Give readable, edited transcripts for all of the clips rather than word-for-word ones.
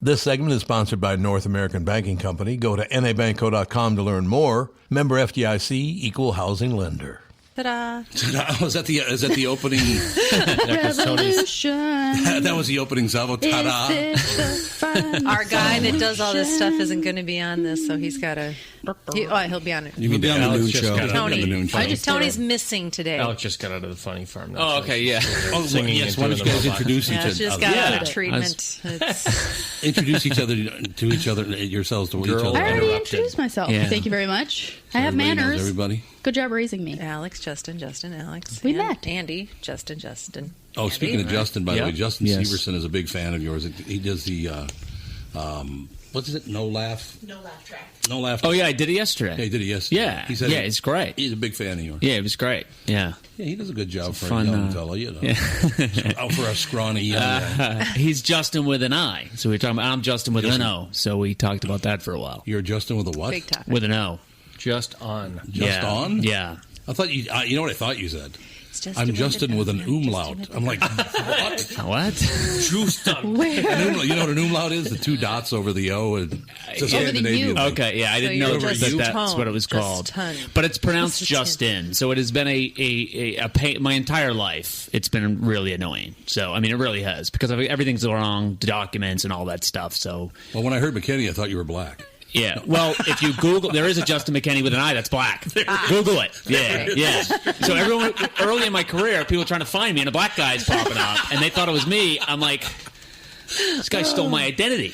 This segment is sponsored by North American Banking Company. Go to nabankco.com to learn more. Member FDIC, equal housing lender. Ta-da. Oh, is that the opening? Revolution. That was the opening salvo. Ta-da. Our guy that does all this stuff isn't going to be on this, so he's got to... he'll be on it. You mean be on the noon show? Tony's missing today. Alex just got out of the funny farm. Oh, okay, yeah. Oh, yes. Why don't you guys introduce each other? She just got out of treatment. Introduce each other to each other, yourselves to each other. I already introduced myself. Yeah. Thank you very much. I have manners. Everybody. Good job raising me. Alex, Justin, Alex. We met. Andy, Justin. Oh, Andy, speaking of Justin, by the way, Justin Yes. Severson is a big fan of yours. He does the, what is it? No laugh track. No laugh. Oh, yeah, I did it yesterday. Yeah, he did it yesterday. Yeah, he said it's great. He's a big fan of yours. Yeah, it was great. Yeah. Yeah, he does a good job for fun, a young fella, you know. Yeah. Out for a scrawny young guy. He's Justin with an I. So we're talking about, I'm Justin with an O. So we talked about that for a while. You're Justin with a what? Big topic. With an O. Just on. Just on? Yeah. I thought you know what I thought you said? I'm Justin with an umlaut. I'm like, what? What? Juston. You know what an umlaut is? The two dots over the O. And it's a Scandinavian thing. Okay, yeah, I didn't know that's what it was called. But it's pronounced Justin. So it has been a pain my entire life. It's been really annoying. So, I mean, it really has. Because everything's wrong, documents and all that stuff. So. Well, when I heard McKinney, I thought you were black. Yeah, well, if you Google, there is a Justin McKinney with an I that's black. Google it. Yeah. So everyone, early in my career, people were trying to find me, and a black guy's popping up, and they thought it was me. I'm like, this guy stole my identity.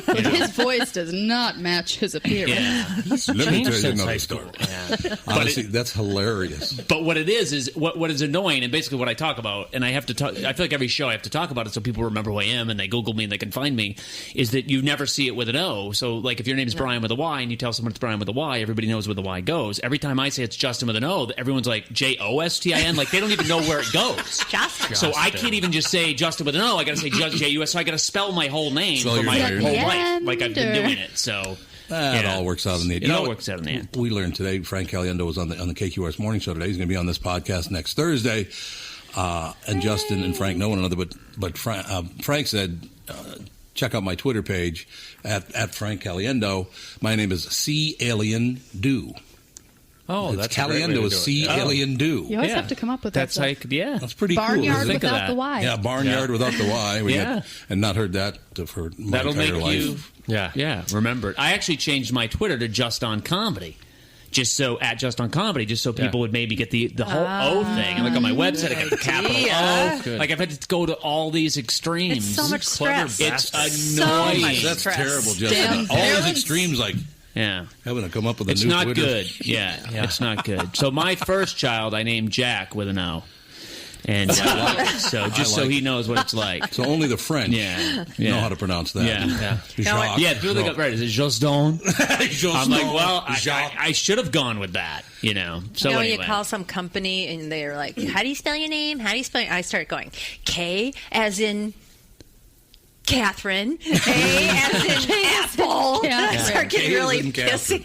You know? His voice does not match his appearance. Yeah. Let me tell you another story. Yeah. Honestly, that's hilarious. But what it is what is annoying, and basically what I talk about, and I have to talk. I feel like every show I have to talk about it so people remember who I am and they Google me and they can find me. Is that you never see it with an O? So like if your name is Brian with a Y and you tell someone it's Brian with a Y, everybody knows where the Y goes. Every time I say it's Justin with an O, everyone's like Jostin. Like they don't even know where it goes. Justin. So I can't even just say Justin with an O. I got to say Jus. So I got to spell my whole name for my whole life, like I've been doing it. So it all works out in the end. It all works out in the end. We learned today. Frank Caliendo was on the KQRS morning show today. He's going to be on this podcast next Thursday. And Justin and Frank know one another, but Frank said, check out my Twitter page at Frank Caliendo. My name is C Alien Do. Oh, it's that's Caliendo is C Alien Do. You always have to come up with that's that. That's like, yeah. That's pretty Barnyard cool. without the Y. Yeah, Barnyard without the Y. And not heard that for my That'll entire make life. Yeah, remember it. I actually changed my Twitter to Just on Comedy. Just so at Just on Comedy, just so people would maybe get the whole O thing. And like on my website, I got the capital O. Good. Like I've had to go to all these extremes. It's so much stress. It's So annoying. much That's stress. terrible, Justin. All these extremes, like having to come up with a it's new not Twitter. good. Yeah, it's not good. So my first child, I named Jack with an O. And so he knows what it's like. So only the French know how to pronounce that. Jacques. Yeah, people got right. Is it Juston? I'm like, well, I should have gone with that, you know. So anyway. You call some company and they're like, how do you spell your name? How do you spell I start going, K as in Catherine, A as in apple. I start getting really pissy.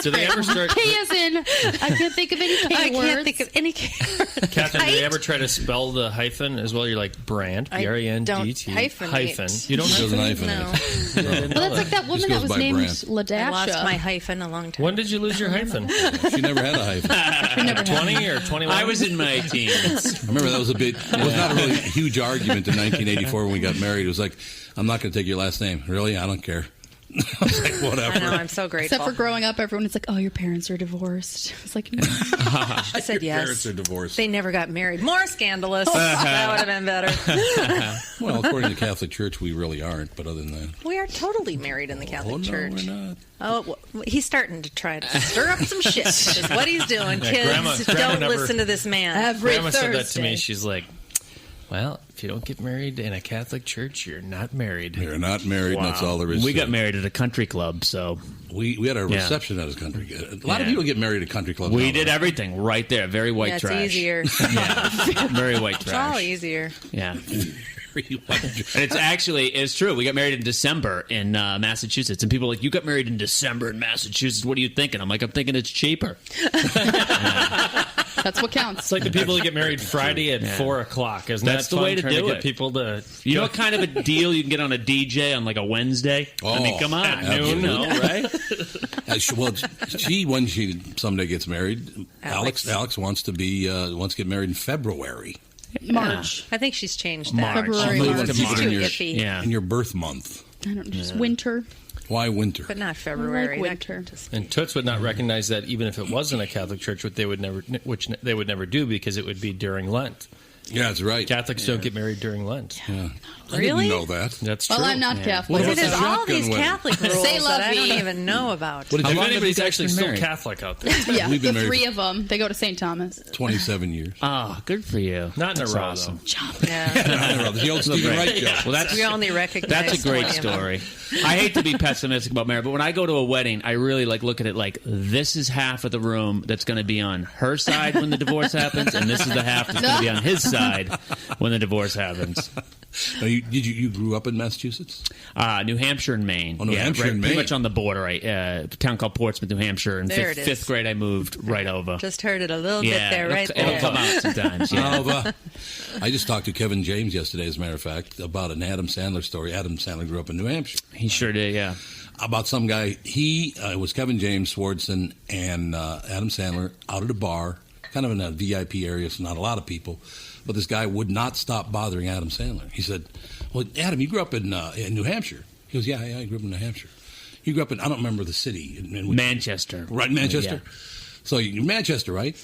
Do they ever start? K as in, I can't think of any K words. I can't think of any K words. Catherine, do they ever try to spell the hyphen as well? You're like brand, B-R-A-N-D-T, hyphen. You don't have hyphen? No. Well, that's like that woman that was named Ladasha. I lost my hyphen a long time. When did you lose your hyphen? She never had a hyphen. 20 or 21? I was in my teens. I remember that was a bit. It was not a really huge argument in 1984 when we got married. It was like, I'm not going to take your last name. Really? I don't care. I was like, whatever. I know, I'm so grateful. Except for growing up, everyone is like, oh, your parents are divorced. It's like, no. I said your yes. Parents are divorced. They never got married. More scandalous. That would have been better. Well, according to the Catholic Church, we really aren't. But other than that, we are totally married in the Catholic Church. We're not. Oh, well, he's starting to try to stir up some shit. Is what he's doing. Kids, Grandma don't listen to this man. Grandma said that to me. She's like, well, if you don't get married in a Catholic church, you're not married. You're not married, and that's all there is. We got married at a country club, so we had a reception at a country. A lot of people get married at country clubs. We did everything right there. Very white trash. It's easier. Very white trash. It's all easier. Yeah. And it's true. We got married in December in Massachusetts, and people are like, you got married in December in Massachusetts. What are you thinking? I'm like, I'm thinking it's cheaper. That's what counts. It's like the people who get married Friday at 4 o'clock. Isn't That's that the fun, way to trying do get it. people to... You know what kind of a deal you can get on a DJ on like a Wednesday? I mean, come on. At noon, No, right? When she someday gets married, Alex wants to get married in February. March. I think she's changed that. February, She March. wants to She's keep it too in your, iffy. Yeah. in your birth month. I don't know, just winter. Why winter? But not February. I like winter. That could just And Toots would not recognize that even if it wasn't a Catholic church, which they would never do because it would be during Lent. Yeah, that's right. Catholics don't get married during Lent. Yeah. Really? I didn't know that. That's true. Well, I'm not Catholic. What See, about there's the all shotgun these wedding? Catholic rules Say that I don't lovey. even know about. What did How you long think? have anybody's actually been still married? Catholic out there? Yeah, We've been the married 3 for- of them. They go to St. Thomas. 27 years. Oh, good for you. Not in a That's row, awesome. Yeah. The old Stephen Wright joke. Well, that's We only recognize That's a great 20 of them. story. I hate to be pessimistic about marriage, but when I go to a wedding, I really look at it like this is half of the room that's going to be on her side when the divorce happens, and this is the half that's going to be on his side when the divorce happens. Now, you grew up in Massachusetts? New Hampshire and Maine. Oh, New Hampshire and Pretty Maine. much on the border. A town called Portsmouth, New Hampshire. In There it is. fifth grade, I moved right over. Just heard it a little bit yeah, there, right it'll there. come out sometimes. Yeah. I just talked to Kevin James yesterday, as a matter of fact, about an Adam Sandler story. Adam Sandler grew up in New Hampshire. He sure did, yeah. About some guy. It was Kevin James, Swartzen, and Adam Sandler out at a bar, kind of in a VIP area, so not a lot of people. But this guy would not stop bothering Adam Sandler. He said, "Well, Adam, you grew up in New Hampshire." He goes, "Yeah, I grew up in New Hampshire." You grew up in, I don't remember the city. In which, Manchester. Right, Manchester. Yeah. So you're Manchester, right?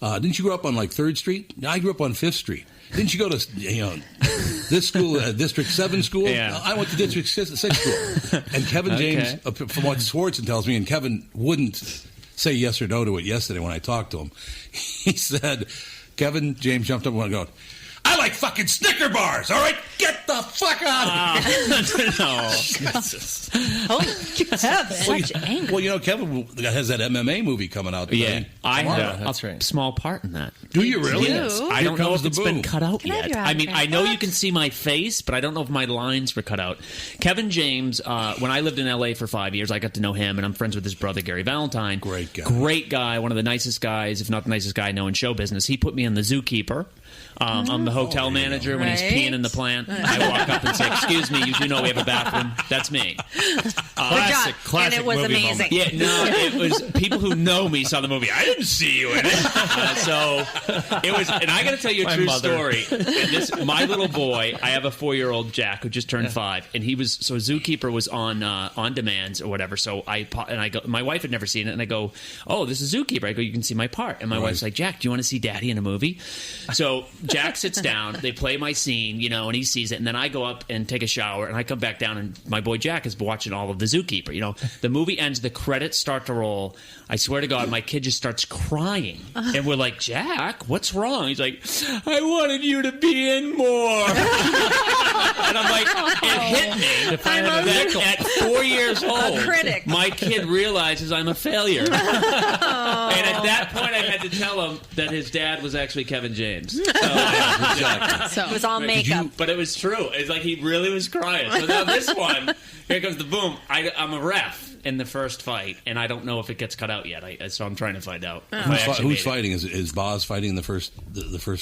Didn't you grow up on like 3rd Street? No, I grew up on 5th Street. Didn't you go to this school, District 7 school? Yeah. I went to District 6 school. And Kevin James, from what Swartzen tells me, and Kevin wouldn't say yes or no to it yesterday when I talked to him. He said, Kevin James jumped up and going, "I like fucking Snicker bars, all right? Get the fuck out of here." No. Holy Kevin. Such anger. Well, Kevin has that MMA movie coming out. Yeah, I tomorrow. had a small part in that. Do you really? Yes. I don't know comes if the it's been boom. cut out Can I have yet. your I mean, autograph? I know you can see my face, but I don't know if my lines were cut out. Kevin James, when I lived in L.A. for 5 years, I got to know him, and I'm friends with his brother, Gary Valentine. Great guy. Great guy, one of the nicest guys, if not the nicest guy I know in show business. He put me on the Zookeeper. I'm the hotel manager. When he's Right. peeing in the plant, I walk up and say, "Excuse me, you do know we have a bathroom?" That's me. Good job. And it was movie amazing. Yeah, no, it was people who know me saw the movie. I didn't see you in it. So it was, and I got to tell you a My true mother. story. And my little boy, I have a 4-year-old Jack who just turned 5, and he was Zookeeper was on demands or whatever. So I go, my wife had never seen it, and I go, "Oh, this is Zookeeper." I go, "You can see my part," and my wife's like, "Jack, do you want to see Daddy in a movie?" So Jack sits down, they play my scene, and he sees it, and then I go up and take a shower, and I come back down, and my boy Jack is watching all of the Zookeeper. The movie ends, the credits start to roll. I swear to God, my kid just starts crying, and we're like, "Jack, what's wrong?" He's like, "I wanted you to be in more." And I'm like, it hit me that at 4 years old, critic. my kid realizes I'm a failure. And at that point, I had to tell him that his dad was actually Kevin James. So, So It was all makeup. but it was true. It's like he really was crying. So now this one, here comes the boom. I'm a ref in the first fight, and I don't know if it gets cut out yet. So I'm trying to find out. if I actually Who's made it. fighting? Is Boz fighting the first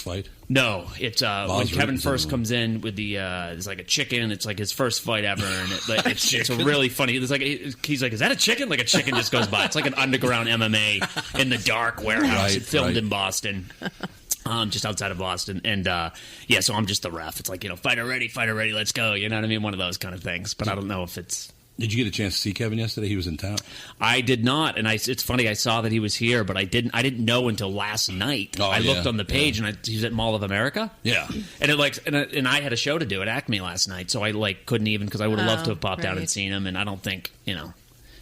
fight? No, it's when Bob's Kevin Roots first and- comes in with the it's like a chicken. It's like his first fight ever, and it's a really funny. It's like he's like, "Is that a chicken?" Like a chicken just goes by. It's like an underground MMA in the dark warehouse. Right, It filmed right. in Boston. Just outside of Boston, and so I'm just the ref. It's like, fighter ready, let's go. You know what I mean? One of those kind of things. But I don't know if it's. Did you get a chance to see Kevin yesterday? He was in town. I did not, and it's funny. I saw that he was here, but I didn't know until last night. Oh, I yeah, looked on the page, and he was at Mall of America. Yeah. And and I had a show to do at Acme last night, so I couldn't even, because I would have loved to have popped out and right. seen him. And I don't think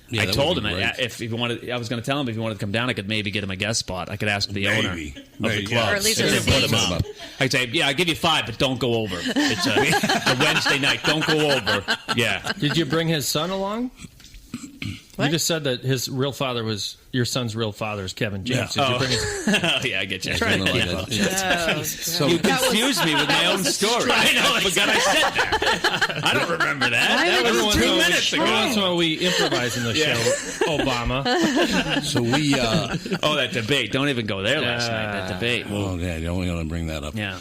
Yeah, I that told would him be great. if he wanted. I was going to tell him if he wanted to come down, I could maybe get him a guest spot. I could ask the owner of the club, Or at least to a put seat. him up. I'd say, "Yeah, I give you 5, but don't go over. It's a Wednesday night. Don't go over." Yeah. Did you bring his son along? You just said that his real father was your son's real father is Kevin James. Yeah. Did you bring his... Yeah, I get you. So You confused me with my own story. I know. I forgot I said that. I don't remember that. That was 2 minutes ago. That's why we improvise in the show, Obama. So we... that debate. Don't even go there last night. That debate. Oh, yeah, you don't want to bring that up. Yeah.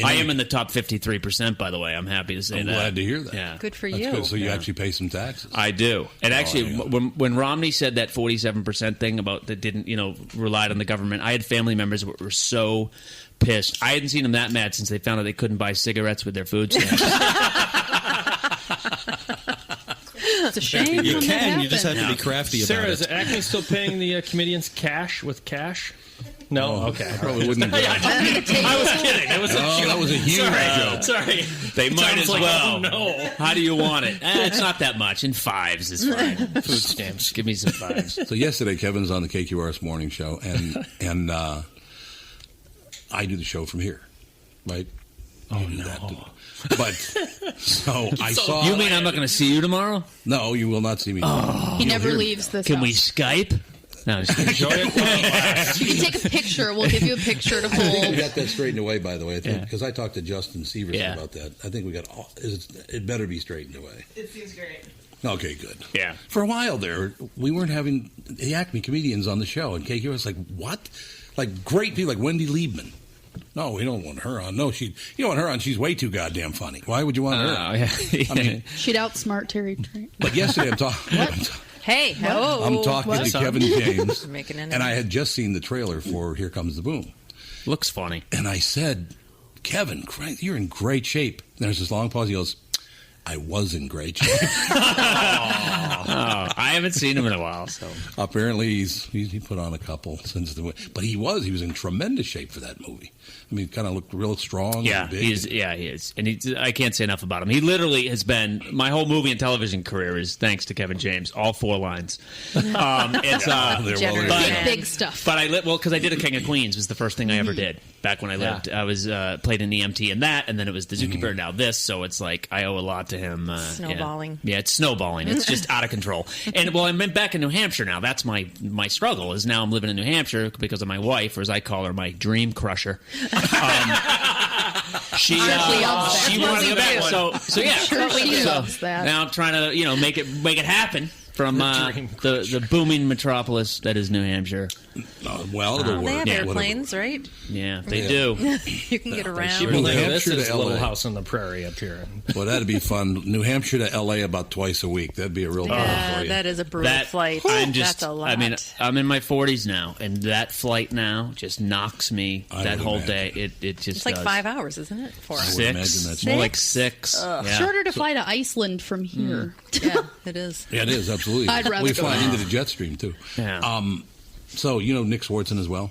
I am in the top 53%, by the way. I'm happy to say I'm that. glad to hear that. Yeah. Good for That's you. good. So you actually pay some taxes. I do. And actually, when Romney said that 47% thing about that didn't, relied on the government, I had family members that were so pissed. I hadn't seen them that mad since they found out they couldn't buy cigarettes with their food stamps. It's a shame. You when that can. You just have happened. to be crafty about Sarah, it. is Acme still paying the comedians cash with cash? No? Okay. I probably wouldn't have done that. I was kidding. It was a joke. That was a huge joke. Sorry. They might as like, well. oh, no. How do you want it? It's not that much. In fives is fine. Food stamps. Give me some fives. So yesterday, Kevin's on the KQRS morning show, and I do the show from here, right? Oh, You do no. that too. But so I saw. You mean I'm not going to see you tomorrow? No, you will not see me. He never leaves this Can house. we Skype? No, just enjoy it. You can take a picture. We'll give you a picture to I think we hold. got that straightened away, by the way. I think Yeah. because I talked to Juston Severson Yeah. about that. I think we got it better be straightened away. It seems great. Okay, good. Yeah. For a while there, we weren't having the Acme comedians on the show, and KQRS was like, what? Like great people like Wendy Liebman. No, we don't want her on. No, you don't want her on. She's way too goddamn funny. Why would you want her? Yeah. I mean, She'd outsmart Terry. but yesterday I'm talking. Hey, I'm talking to Kevin James, Making an and I had just seen the trailer for Here Comes the Boom. Looks funny. And I said, Kevin, Christ, you're in great shape. And there's this long pause. He goes, I was in great shape. I haven't seen him in a while, so Apparently, he put on a couple since the. But he was in tremendous shape for that movie. I mean, kind of looked real strong. yeah, and big. he is, and I can't say enough about him. He literally has been my whole movie and television career is thanks to Kevin James. All 4 lines. It's Generous man. Big stuff. But because I did A King of Queens was the first thing I ever did back when I lived. I was played an EMT in that, and then it was the Zookeeper. Now this, so it's like I owe a lot to him. Snowballing. Yeah, it's snowballing. It's just out of control. And I'm back in New Hampshire now. That's my struggle. Is now I'm living in New Hampshire because of my wife, or as I call her, my dream crusher. She wanted to go back. So yeah. Sure she So loves that. now I'm trying to make it happen from the booming metropolis that is New Hampshire. Well, it'll They work. have Yeah, airplanes, right? Yeah, they do. You can get around. New This Hampshire is to Little LA. House on the Prairie up here. Well, that'd be fun. New Hampshire to LA about twice a week. That'd be a real problem for you. That is a brutal flight. That's a lot. I mean, I'm in my 40s now, and that flight now just knocks me I that would whole imagine. day. It just it's like does. 5 hours, isn't it? 4 I hours. would imagine 6. that's More right. like 6. Yeah. Shorter to fly to Iceland from here. Yeah, it is. Yeah, it is, absolutely. I'd rather we go fly there. into the jet stream, too. Yeah. So, you know Nick Swartzen as well?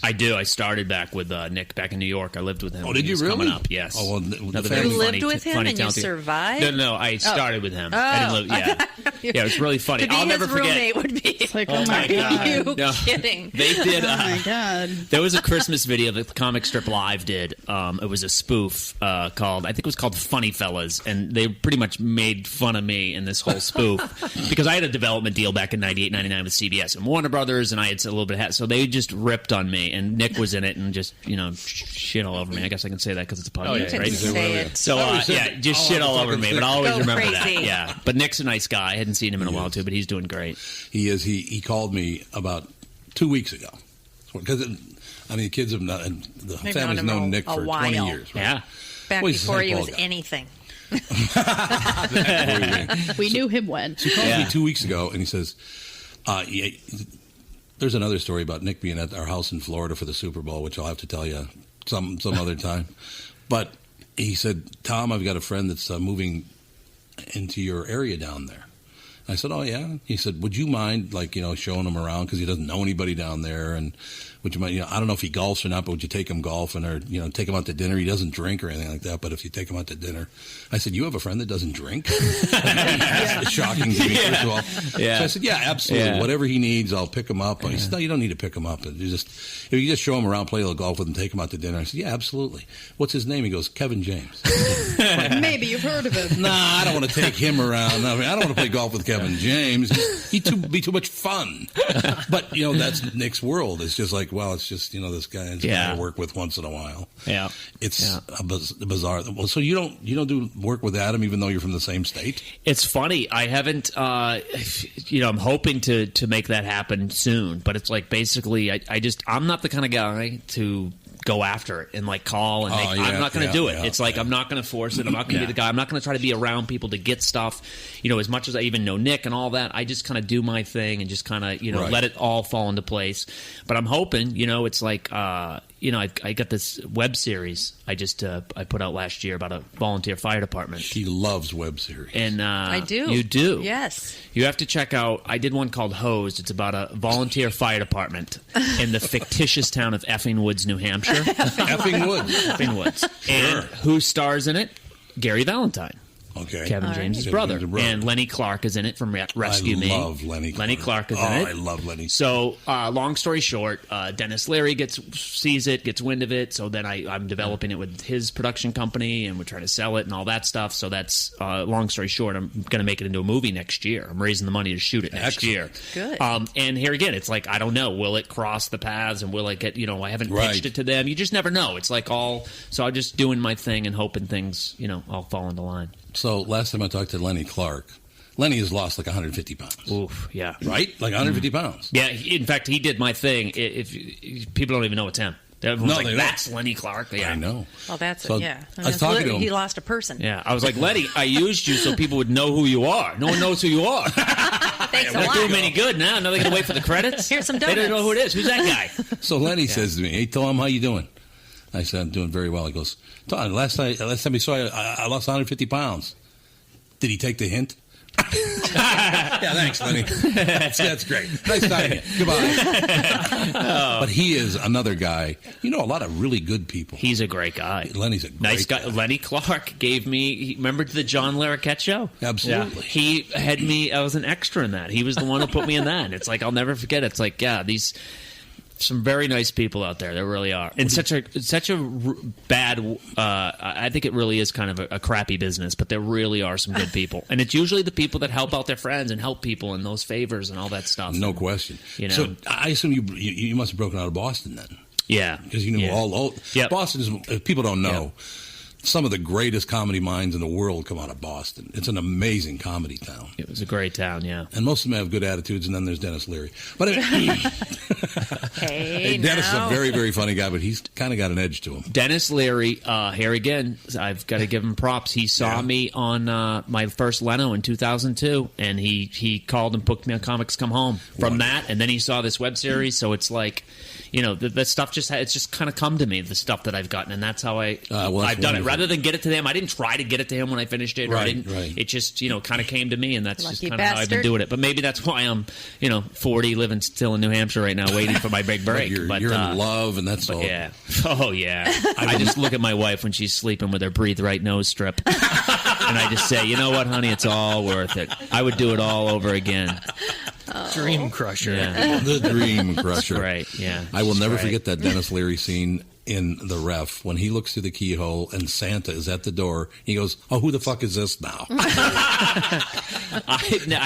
I do. I started back with Nick back in New York. I lived with him. Oh, when did he you was really? Coming up, yes. Oh, well, the Another family- very You lived with him funny, and you talented- survived? No, I started with him. I didn't live. Yeah, yeah, it was really funny. To be I'll his never forget. roommate would be Like, oh my God. you No. kidding. They did. Oh my God. There was a Christmas video that the Comic Strip Live did. It was a spoof called, I think it was called Funny Fellas, and they pretty much made fun of me in this whole spoof because I had a development deal back in 98, 99 with CBS and Warner Brothers, and I had a little bit of so they just ripped on me, and Nick was in it and just, shit all over me. I guess I can say that because it's a podcast, You can right? say it. So, just shit all over me, but I'll always Go remember crazy. that. Yeah. But Nick's a nice guy. I hadn't seen him in a while, too, but he's doing great. He is. He called me about 2 weeks ago. Because, I mean, the kids have known, and the They've family's known him known Nick a for while. 20 years. Right? Yeah. Back Well, he's a before St. he Paul was guy. anything. We knew him when. He called me 2 weeks ago, and he says, there's another story about Nick being at our house in Florida for the Super Bowl, which I'll have to tell you some other time. But he said, Tom, I've got a friend that's moving into your area down there. I said, oh, yeah? He said, would you mind, showing him around because he doesn't know anybody down there? And would you mind, I don't know if he golfs or not, but would you take him golfing or, take him out to dinner? He doesn't drink or anything like that, but if you take him out to dinner. I said, you have a friend that doesn't drink? It's shocking to me, first of all. Yeah. So I said, yeah, absolutely. Yeah. Whatever he needs, I'll pick him up. He said, no, you don't need to pick him up. If you just show him around, play a little golf with him, take him out to dinner. I said, yeah, absolutely. What's his name? He goes, Kevin James. Maybe you've heard of him. Nah, I don't want to take him around. I mean, I don't want to play golf with Kevin James. He'd be too much fun. But, that's Nick's world. It's just like, well, it's just, this guy I work with once in a while. Yeah. It's a bizarre. Well, so you don't do work with Adam even though you're from the same state? It's funny. I haven't, I'm hoping to make that happen soon. But it's like basically I'm not the kind of guy to go after it and call and I'm not going to do it. It's like I'm not going to force it. I'm not going to be the guy. I'm not going to try to be around people to get stuff. As much as I even know Nick and all that, I just kind of do my thing and just kind of let it all fall into place. But I'm hoping, it's like I got this web series I put out last year about a volunteer fire department. She loves web series. And I do. You do? Yes. You have to check out, I did one called Hosed. It's about a volunteer fire department in the fictitious town of Effing Woods, New Hampshire. Effing Woods. Effing Woods. And who stars in it? Gary Valentine. Okay. Kevin James' brother. And Lenny Clark is in it from Rescue Me. I love Lenny Clark. Lenny Clark is in it. I love Lenny. So, long story short, Dennis Leary sees it, gets wind of it, so then I'm developing it with his production company, and we're trying to sell it and all that stuff. So that's, long story short, I'm going to make it into a movie next year. I'm raising the money to shoot it next year. Good. And here again, it's like, I don't know, will it cross the paths, and will it get, I haven't pitched it to them. You just never know. It's like so I'm just doing my thing and hoping things, all fall into line. So last time I talked to Lenny Clark, Lenny has lost 150 pounds. Oof, yeah. Right? 150 pounds. Yeah, in fact, he did my thing. If people don't even know it's him. Everyone's like, that's Lenny Clark. Yeah. I know. Well, that's so it, yeah. I was talking to him. He lost a person. Yeah, I was like, Lenny, I used you so people would know who you are. No one knows who you are. Thanks a lot. Not doing them any good now. Now they got to wait for the credits. Here's some donuts. They don't know who it is. Who's that guy? So Lenny says to me, hey, Tom, how you doing? I said, I'm doing very well. He goes, Tom, last time we saw you, I lost 150 pounds. Did he take the hint? Yeah, thanks, Lenny. That's great. Nice talking to you. Goodbye. But he is another guy. A lot of really good people. He's a great guy. Lenny's a great nice guy. Lenny Clark gave me. Remember the John Larroquette show? Absolutely. Yeah. He had me. I was an extra in that. He was the one who put me in that. It's like I'll never forget it. It's like some very nice people out there. There really are. And such a bad, I think it really is kind of a crappy business, but there really are some good people. And it's usually the people that help out their friends and help people in those favors and all that stuff. No question. So I assume you must have broken out of Boston then. Yeah. Because you knew all yep. Boston is, if people don't know, some of the greatest comedy minds in the world come out of Boston. It's an amazing comedy town. It was a great town, yeah. And most of them have good attitudes, and then there's Dennis Leary. But anyway, Dennis is a very, very funny guy, but he's kind of got an edge to him. Dennis Leary, here again, I've got to give him props. He saw me on my first Leno in 2002, and he called and booked me on Comics Come Home from that, and then he saw this web series, so it's like... the stuff it's just kind of come to me, the stuff that I've gotten, and that's how I've done wonderful. it. Rather than get it to them, I didn't try to get it to him when I finished it. Right. It just, kind of came to me, and that's Lucky just kind of bastard. how I've been doing it. But maybe that's why I'm, 40, living still in New Hampshire right now, waiting for my big break. But you're in love, and that's all. Yeah. Oh, yeah. I just look at my wife when she's sleeping with her breathe right nose strip, and I just say, you know what, honey, it's all worth it. I would do it all over again. Dream crusher. Yeah. The dream crusher. Right, yeah. I will never forget that Dennis Leary scene in The Ref when he looks through the keyhole and Santa is at the door. He goes, oh, who the fuck is this now? I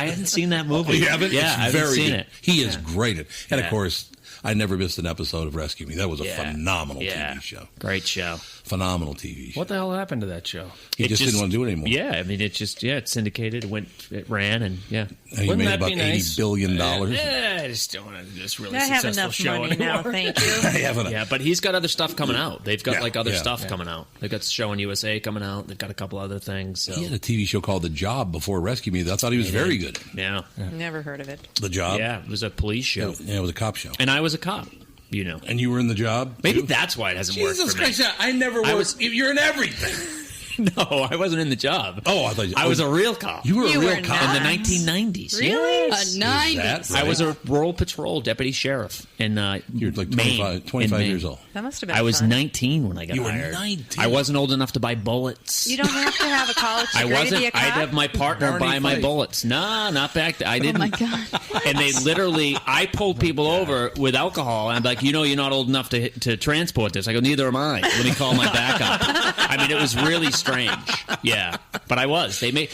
hadn't seen that movie. Oh, you haven't? Yeah, I haven't seen it. He is great at it. And, of course, I never missed an episode of Rescue Me. That was a phenomenal TV show. Great show. Phenomenal TV show. What the hell happened to that show? He just didn't want to do it anymore. Yeah, I mean, it's syndicated. It ran, and And he made about $80 billion. I just don't want to do this really I have successful enough show money anymore. now, thank you. I have enough. Yeah, but he's got other stuff coming out. They've got other stuff Yeah. coming out. They've got the show on USA coming out. They've got a couple other things. So. He had a TV show called The Job before Rescue Me. I thought he was very good. Yeah. Never heard of it. The Job? Yeah, it was a police show. Yeah, it was a cop show. And I was a cop, And you were in The Job? Maybe too? that's why it hasn't worked Jesus for me. Christ, I never worked. You're in everything. No, I wasn't in The Job. Oh, I thought I was a real cop. You were You a real were cop. not. In the 1990s. Really? Yes. A 90s. That I was a rural patrol deputy sheriff in You're like Maine. 25 in Maine. years old. That must have been I was fun. 19 when I got You were hired. 19? I wasn't old enough to buy bullets. You don't have to have a college I degree to wasn't. be a cop? I'd have my partner Barney buy my Fife. bullets. No, not back then. I didn't. Oh, my God. And they literally, I pulled people over with alcohol, and I'm like, you're not old enough to transport this. I go, neither am I. Let me call my backup. I mean, it was really strange. strange. Yeah, but I was. They made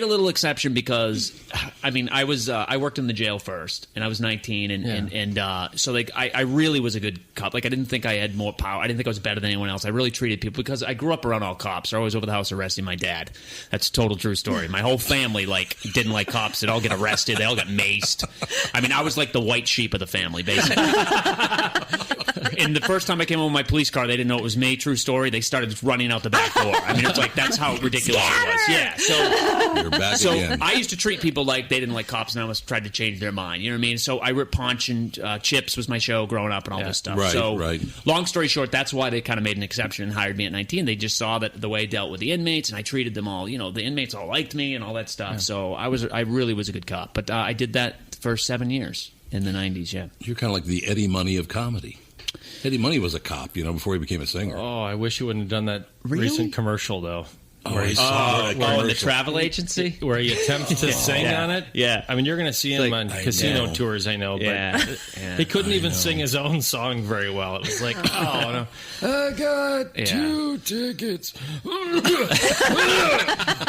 a little exception because, I mean, I worked in the jail first, and I was 19, and so like I really was a good cop. Like I didn't think I had more power. I didn't think I was better than anyone else. I really treated people because I grew up around all cops. They're always over the house arresting my dad. That's a total true story. My whole family like didn't like cops. They'd all get arrested. They all got maced. I mean, I was like the white sheep of the family, basically. And the first time I came home with my police car, they didn't know it was me. True story. They started running out the back door. I mean, it's like that's how ridiculous it was. Yeah. You're back So again. I used to treat people like they didn't like cops, and I almost tried to change their mind. You know what I mean? So I ripped Punch and Chips was my show growing up and all this stuff. Right, so right. long story short, that's why they kind of made an exception and hired me at 19. They just saw that the way I dealt with the inmates, and I treated them all. You know, the inmates all liked me and all that stuff. Yeah. So I really was a good cop. But I did that for 7 years in the 90s. Yeah. You're kind of like the Eddie Money of comedy. Eddie Money was a cop, you know, before he became a singer. Oh, I wish you wouldn't have done that recent commercial, though. Where he the travel agency? Where he attempts to sing on it? Yeah. I mean, you're going to see him on casino tours, I know, but he couldn't even sing his own song very well. It was like, oh, no. I got 2 tickets.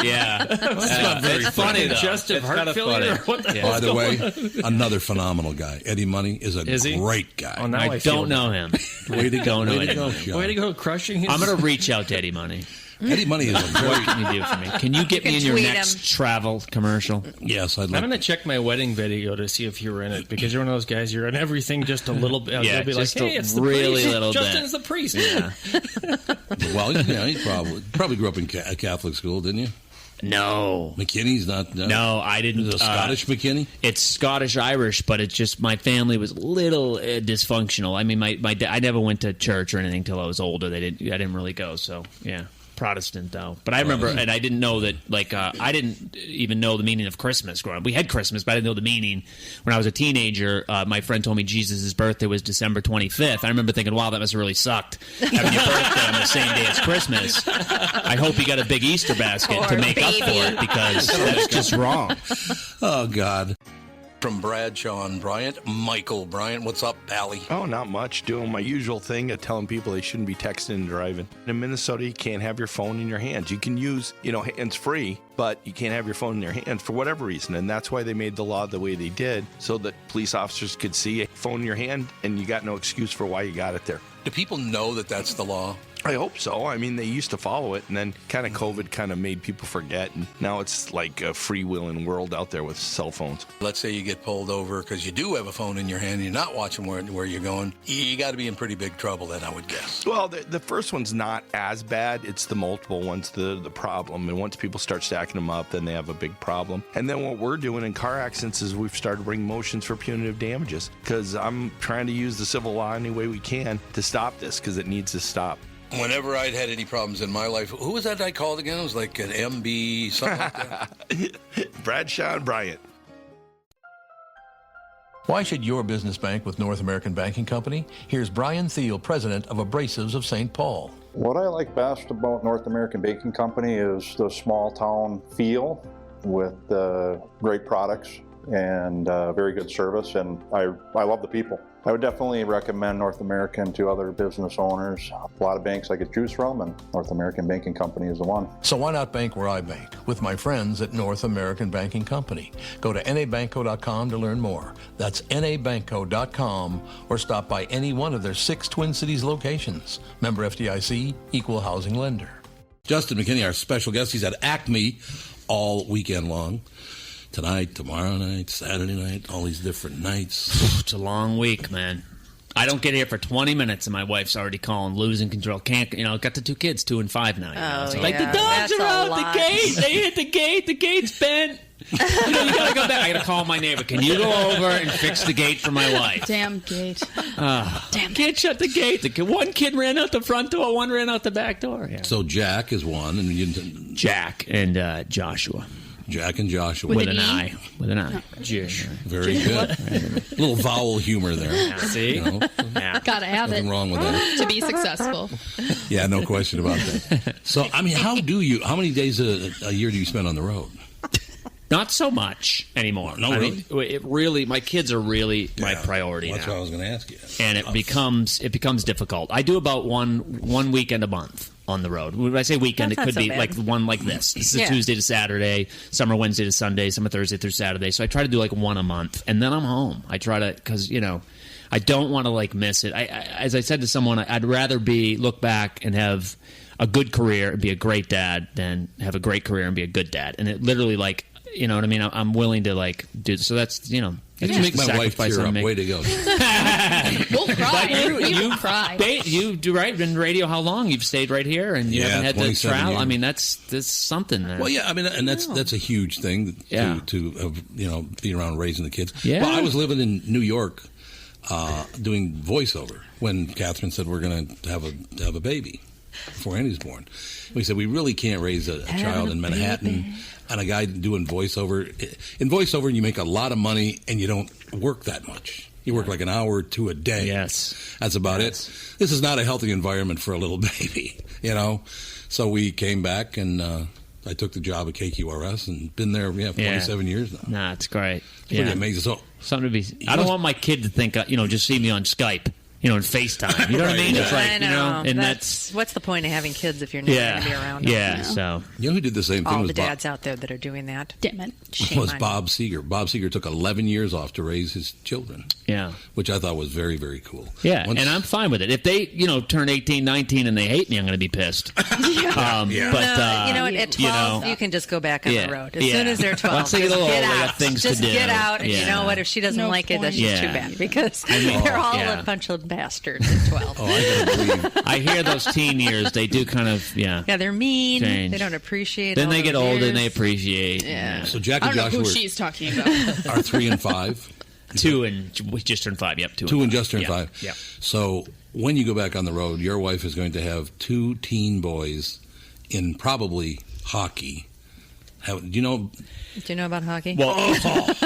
Yeah. That's not very funny, though. Congestive heart failure? What the hell? By the way, another phenomenal guy. Eddie Money is a great guy. Oh, now I don't know him. Way to go, Way to go, crushing his... I'm going to reach out to Eddie Money. Eddie Money is a What can you do for me? Can you get me in your next travel commercial? Yes, I'd I'm like going to check my wedding video to see if you were in it, because you're one of those guys, you're in everything just a little bit. Yeah, they'll be just like, hey, it's the really priest. little bit. Justin's the priest. Yeah. Well, yeah, he probably grew up in a Catholic school, didn't you? No. McKinney's not... No, I didn't. Is it a Scottish McKinney? It's Scottish-Irish, but it's just my family was a little dysfunctional. I mean, my dad, I never went to church or anything until I was older. I didn't really go, so, yeah. Protestant, though. But I remember, and I didn't know that, like, I didn't even know the meaning of Christmas growing up. We had Christmas, but I didn't know the meaning. When I was a teenager, my friend told me Jesus' birthday was December 25th. I remember thinking, wow, that must have really sucked, having your birthday on the same day as Christmas. I hope you got a big Easter basket to make up for it, because that's just wrong. Oh, God. From Bradshaw and Bryant, Michael Bryant. What's up, Pally? Oh, not much. Doing my usual thing of telling people they shouldn't be texting and driving. In Minnesota, you can't have your phone in your hands. You can use, hands-free, but you can't have your phone in your hands for whatever reason. And that's why they made the law the way they did, so that police officers could see a phone in your hand and you got no excuse for why you got it there. Do people know that that's the law? I hope so. I mean, they used to follow it, and then kind of COVID kind of made people forget, and now it's like a freewheeling world out there with cell phones. Let's say you get pulled over because you do have a phone in your hand and you're not watching where you're going. You got to be in pretty big trouble then, I would guess. Well, the first one's not as bad. It's the multiple ones, the problem. And once people start stacking them up, then they have a big problem. And then what we're doing in car accidents is we've started bringing motions for punitive damages, because I'm trying to use the civil law any way we can to stop this, because it needs to stop. Whenever I'd had any problems in my life, who was that I called again? It was like an MB, something like that. Bradshaw and Bryant. Why should your business bank with North American Banking Company? Here's Brian Thiel, president of Abrasives of St. Paul. What I like best about North American Banking Company is the small town feel with great products and very good service, and I love the people. I would definitely recommend North American to other business owners. A lot of banks I could choose from, and North American Banking Company is the one. So why not bank where I bank, with my friends at North American Banking Company? Go to nabanco.com to learn more. That's nabanco.com, or stop by any one of their 6 Twin Cities locations. Member FDIC, Equal Housing Lender. Juston McKinney, our special guest. He's at Acme all weekend long. Tonight, tomorrow night, Saturday night, all these different nights. It's a long week, man. I don't get here for 20 minutes, and my wife's already calling, losing control. Can't, got the 2 kids, 2 and 5 now. So like, the dogs are out the gate. They hit the gate. The gate's bent. You gotta go back. I gotta call my neighbor. Can you go over and fix the gate for my wife? Damn gate. Damn, can't shut the gate. One kid ran out the front door. One ran out the back door. Yeah. So Jack is one, and Jack and Joshua. Jack and Joshua. With an I. With an I. Jish. Very good. A little vowel humor there. Yeah, see? Gotta have Nothing it wrong with that. to be successful. Yeah, no question about that. So, I mean, how many days a year do you spend on the road? Not so much anymore. No, really? I mean, it really, my kids are really my priority That's now. what I was going to ask you. And it becomes difficult. I do about one weekend a month. on the road. When I say weekend, That's it could not so be bad. like one like this. This is Yeah. a Tuesday to Saturday. Some are Wednesday to Sunday. Some are Thursday through Saturday. So I try to do like one a month, and then I'm home. I try to, because I don't want to like miss it. As I said to someone, I'd rather look back and have a good career and be a great dad than have a great career and be a good dad. And it literally, like, you know what I mean? I'm willing to like do so. That's You make my wife tear up. Way to go. We'll cry. We will cry. You do right in radio. How long you've stayed right here and you haven't had to 27 travel? years. I mean, that's something. There. Well, yeah, I mean, and that's a huge thing to be around raising the kids. Yeah. Well, I was living in New York doing voiceover when Catherine said we're going to have a baby before Andy's born. We said we really can't raise a child in Manhattan. And a guy doing voiceover. In voiceover, you make a lot of money and you don't work that much. You work like an hour or two a day. Yes. That's about it. This is not a healthy environment for a little baby, So we came back and I took the job at KQRS and been there 27 years now. Nah, it's great. It's pretty amazing. So, something to be. I don't want my kid to think, just see me on Skype. And FaceTime. You know what I mean? It's like, I know. and that's what's the point of having kids if you're not going to be around them? Yeah, so. You know who did the same thing? All was the dads out there that are doing that. Damn it. Shame was on Bob Seger. Bob Seger took 11 years off to raise his children. Yeah. Which I thought was very, very cool. Yeah, and I'm fine with it. If they, turn 18, 19 and they hate me, I'm going to be pissed. But, at 12, you can just go back on the road. As soon as they're 12, once they get a little older, they got things to do. Get out, and you know what? If she doesn't like it, that's just too bad, because they're all a bunch of bastards at 12. Oh, I gotta believe. I hear those teen years, they do kind of, Yeah, they're mean. Change. They don't appreciate Then all they get those older years. and they appreciate. Yeah. So Jack I and don't know Joshua who she's talking about. are 3 and 5. 2 and we just turned 5. Yep, 2 and just turned 5. Yeah. So when you go back on the road, your wife is going to have 2 teen boys in probably hockey. Do you know about hockey? Well,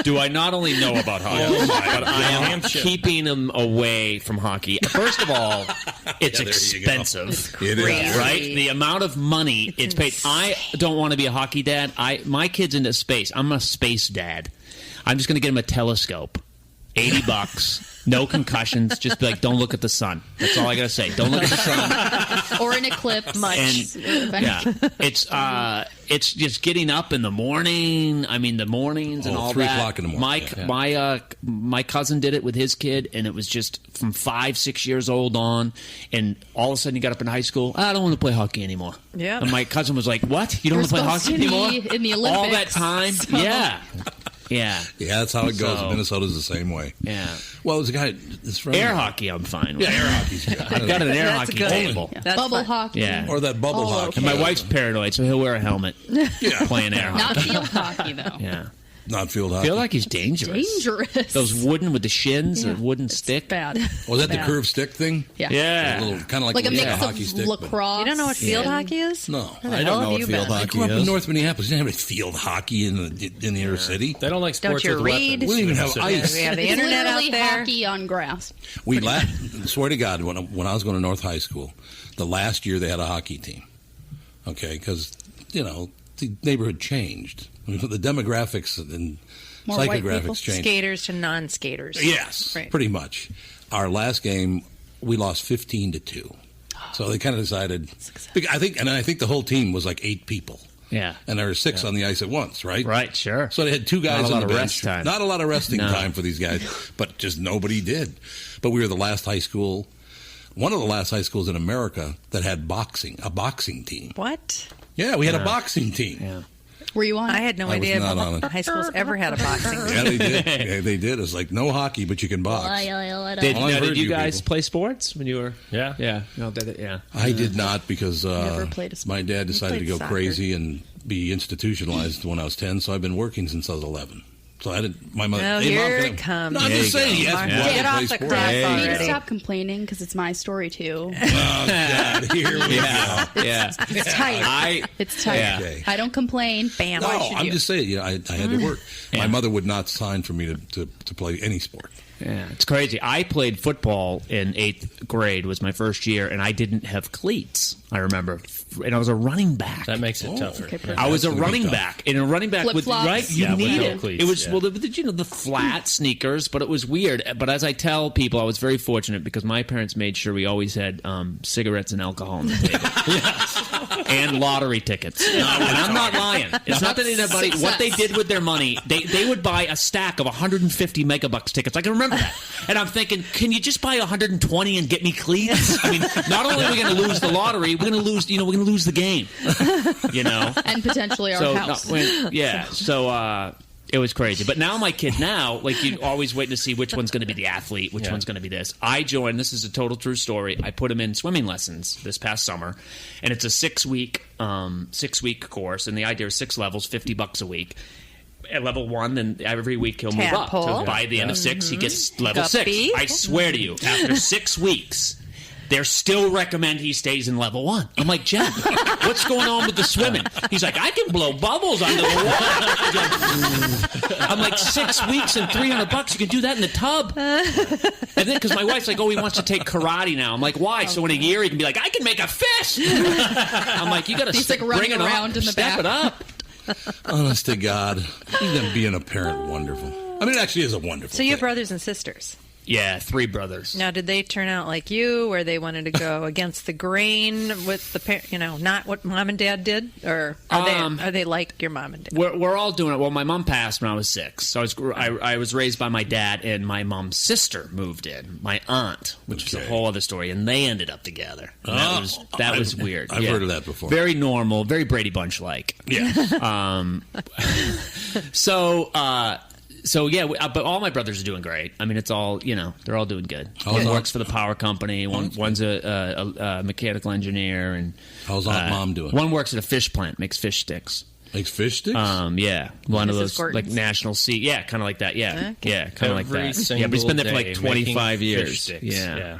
do I not only know about hockey, but I am keeping them away from hockey. First of all, it's expensive. It is. Right? The amount of money it's paid. I don't want to be a hockey dad. My kid's into space. I'm a space dad. I'm just going to get him a telescope. $80, no concussions. Just be like, don't look at the sun. That's all I gotta say. Don't look at the sun. Or an eclipse. It's just getting up in the morning. I mean, the mornings and all 3 that. 3 o'clock in the morning. My cousin did it with his kid, and it was just from 5, 6 years old on, and all of a sudden he got up in high school. I don't want to play hockey anymore. Yeah. And my cousin was like, "What? You don't want to play hockey anymore?" In the Olympics. All that time. So. Yeah. Yeah. Yeah, that's how it goes. Minnesota's the same way. Yeah. Well, there's a guy. Air hockey, I'm fine with. Yeah, air hockey's good. I've got an air hockey table. Yeah. Bubble hockey. Yeah. Or that bubble hockey. And my wife's paranoid, so he'll wear a helmet playing air hockey. Not field hockey, though. Yeah. Not field hockey. Feel like he's dangerous. Dangerous. Those wooden with the shins, the wooden stick. Bad. Was that the curved stick thing? Yeah. Yeah. A little, kind of Like a a mix hockey of stick. lacrosse. You don't know what field hockey is? No. Where the I hell don't know have what you field been? I hockey grew up in is. North Minneapolis. You didn't have any field hockey in the inner city. They don't like sports Don't you with read? weapons. We don't even have So- ice. We have the It's internet out literally there. hockey on grass. We swear to God, when I was going to North High School, the last year they had a hockey team. Okay, because the neighborhood changed. The demographics and More white people? psychographics changed. Skaters to non-skaters. Yes, Right. pretty much. Our last game, we lost 15-2. So they kind of decided. I think the whole team was like 8 people. Yeah. And there were 6 on the ice at once, right? Right, sure. So they had 2 guys Not a on lot the of bench. rest time. Not a lot of resting No. time for these guys, but just nobody did. But we were the last high school, one of the last high schools in America that had a boxing team. What? Yeah, we had a boxing team. Yeah. Were you on? I had no I was idea not on it. high schools ever had a boxing team. Yeah, they did. Yeah, they did. It's like no hockey, but you can box. Did you guys play sports when you were? Yeah. Yeah. No, yeah. I did not because Never played a sport. my dad decided to played go soccer. crazy and be institutionalized when I was 10. So I've been working since I was 11. So I didn't. My mother. Oh, hey, Mom, here can I- it comes. No, I'm There just you saying. go. Yes, Mark, why get I off play the sports. crap You need to already. stop complaining because it's my story too. Oh, God, here we go. Yeah. It's tight. It's tight. Yeah. Okay. I don't complain. Bam. No, Why should I'm you? just saying. I had to work. Yeah. My mother would not sign for me to play any sport. Yeah, it's crazy. I played football in 8th grade, was my first year, and I didn't have cleats, I remember. And I was a running back. That makes it tougher. Okay, I was a running back. And a running back with, Flip-flops. right? You with need no it. cleats, It was, yeah. well, the flat sneakers, but it was weird. But as I tell people, I was very fortunate because my parents made sure we always had cigarettes and alcohol on the table. And lottery tickets. And I'm not lying. It's not that they didn't have money. What they did with their money, they would buy a stack of 150 megabucks tickets. I can remember that. And I'm thinking, can you just buy 120 and get me cleats? I mean, not only are we going to lose the lottery, we're going to lose, we're going to lose the game. And potentially our house. So it was crazy. But now my kid like you always waiting to see which one's going to be the athlete, which one's going to be this. I joined, this is a total true story, I put him in swimming lessons this past summer, and it's a 6-week course, and the idea is 6 levels, $50 a week. At level 1, then every week he'll move up. So by the end of 6, he gets level 6. I swear to you, after 6 weeks, they still recommend he stays in level 1. I'm like, Jen, what's going on with the swimming? He's like, I can blow bubbles under the water. I'm like, 6 weeks and $300, you can do that in the tub. And then, because my wife's like, he wants to take karate now. I'm like, why? So in a year he can be like, I can make a fist. I'm like, you got to bring it around up, in the step back. it up. Honest to God, even being a parent, wonderful. I mean, it actually is a wonderful So you have thing. brothers and sisters. Yeah, 3 brothers. Now, did they turn out like you, where they wanted to go against the grain with the, not what mom and dad did, or are they like your mom and dad? We're all doing it. Well, my mom passed when I was 6, so I was raised by my dad, and my mom's sister moved in, my aunt, which is a whole other story, and they ended up together. And that was weird. I've heard of that before. Very normal, very Brady Bunch like. Yeah. But all my brothers are doing great. I mean, it's all, they're all doing good. How's One works for the power company. One's a mechanical engineer. And how's Aunt Mom doing? One works at a fish plant, makes fish sticks. Makes fish sticks? Yeah. One of Mrs. those, Gordon's? like, national sea. Yeah, kind of like that. Yeah. Okay. Yeah, kind of like Every that. Yeah, but he's been there for like single day 25 making years. fish sticks. Yeah.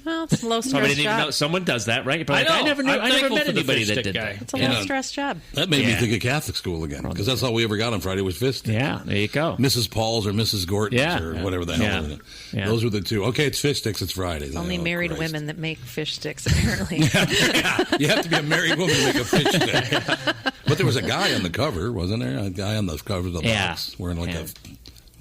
Well, it's a low Somebody stress didn't even know. job. Someone does that, right? I know. I never I'm met thankful for the anybody fish that stick did guy. that. It's a low stress job. That made me think of Catholic school again, because that's all we ever got on Friday was fish sticks. Yeah, there you go. Mrs. Paul's or Mrs. Gorton's or whatever the hell. Yeah. It. Yeah. Those were the two. Okay, it's fish sticks. It's Friday. Only married Christ. women that make fish sticks, apparently. You have to be a married woman to make a fish stick. But there was a guy on the cover, wasn't there? A guy on the cover of the box wearing like a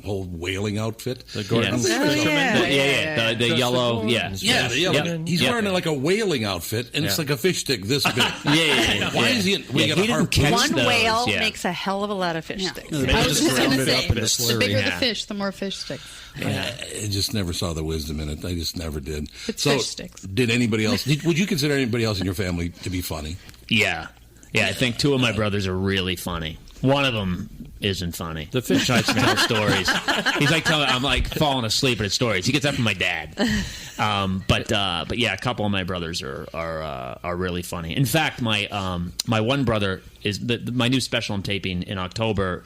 whole whaling outfit. The Gordon's. The yellow. Yeah. Yeah, the yellow. Yep. He's Yep. wearing like a whaling outfit, and it's like a fish stick this big. Why is he? We got a harpoon. One those, whale yeah. makes a hell of a lot of fish sticks. I was just going to say, in a the slurry. bigger the fish, the more fish sticks. I just never saw the wisdom in it. I just never did. It's so, fish sticks. did anybody else? Would you consider anybody else in your family to be funny? Yeah. I think 2 of my brothers are really funny. One of them isn't funny. The fish tries to tell stories. He's like I'm like falling asleep at his stories. He gets that from my dad. But yeah, a couple of my brothers are really funny. In fact, my one brother is my new special I'm taping in October.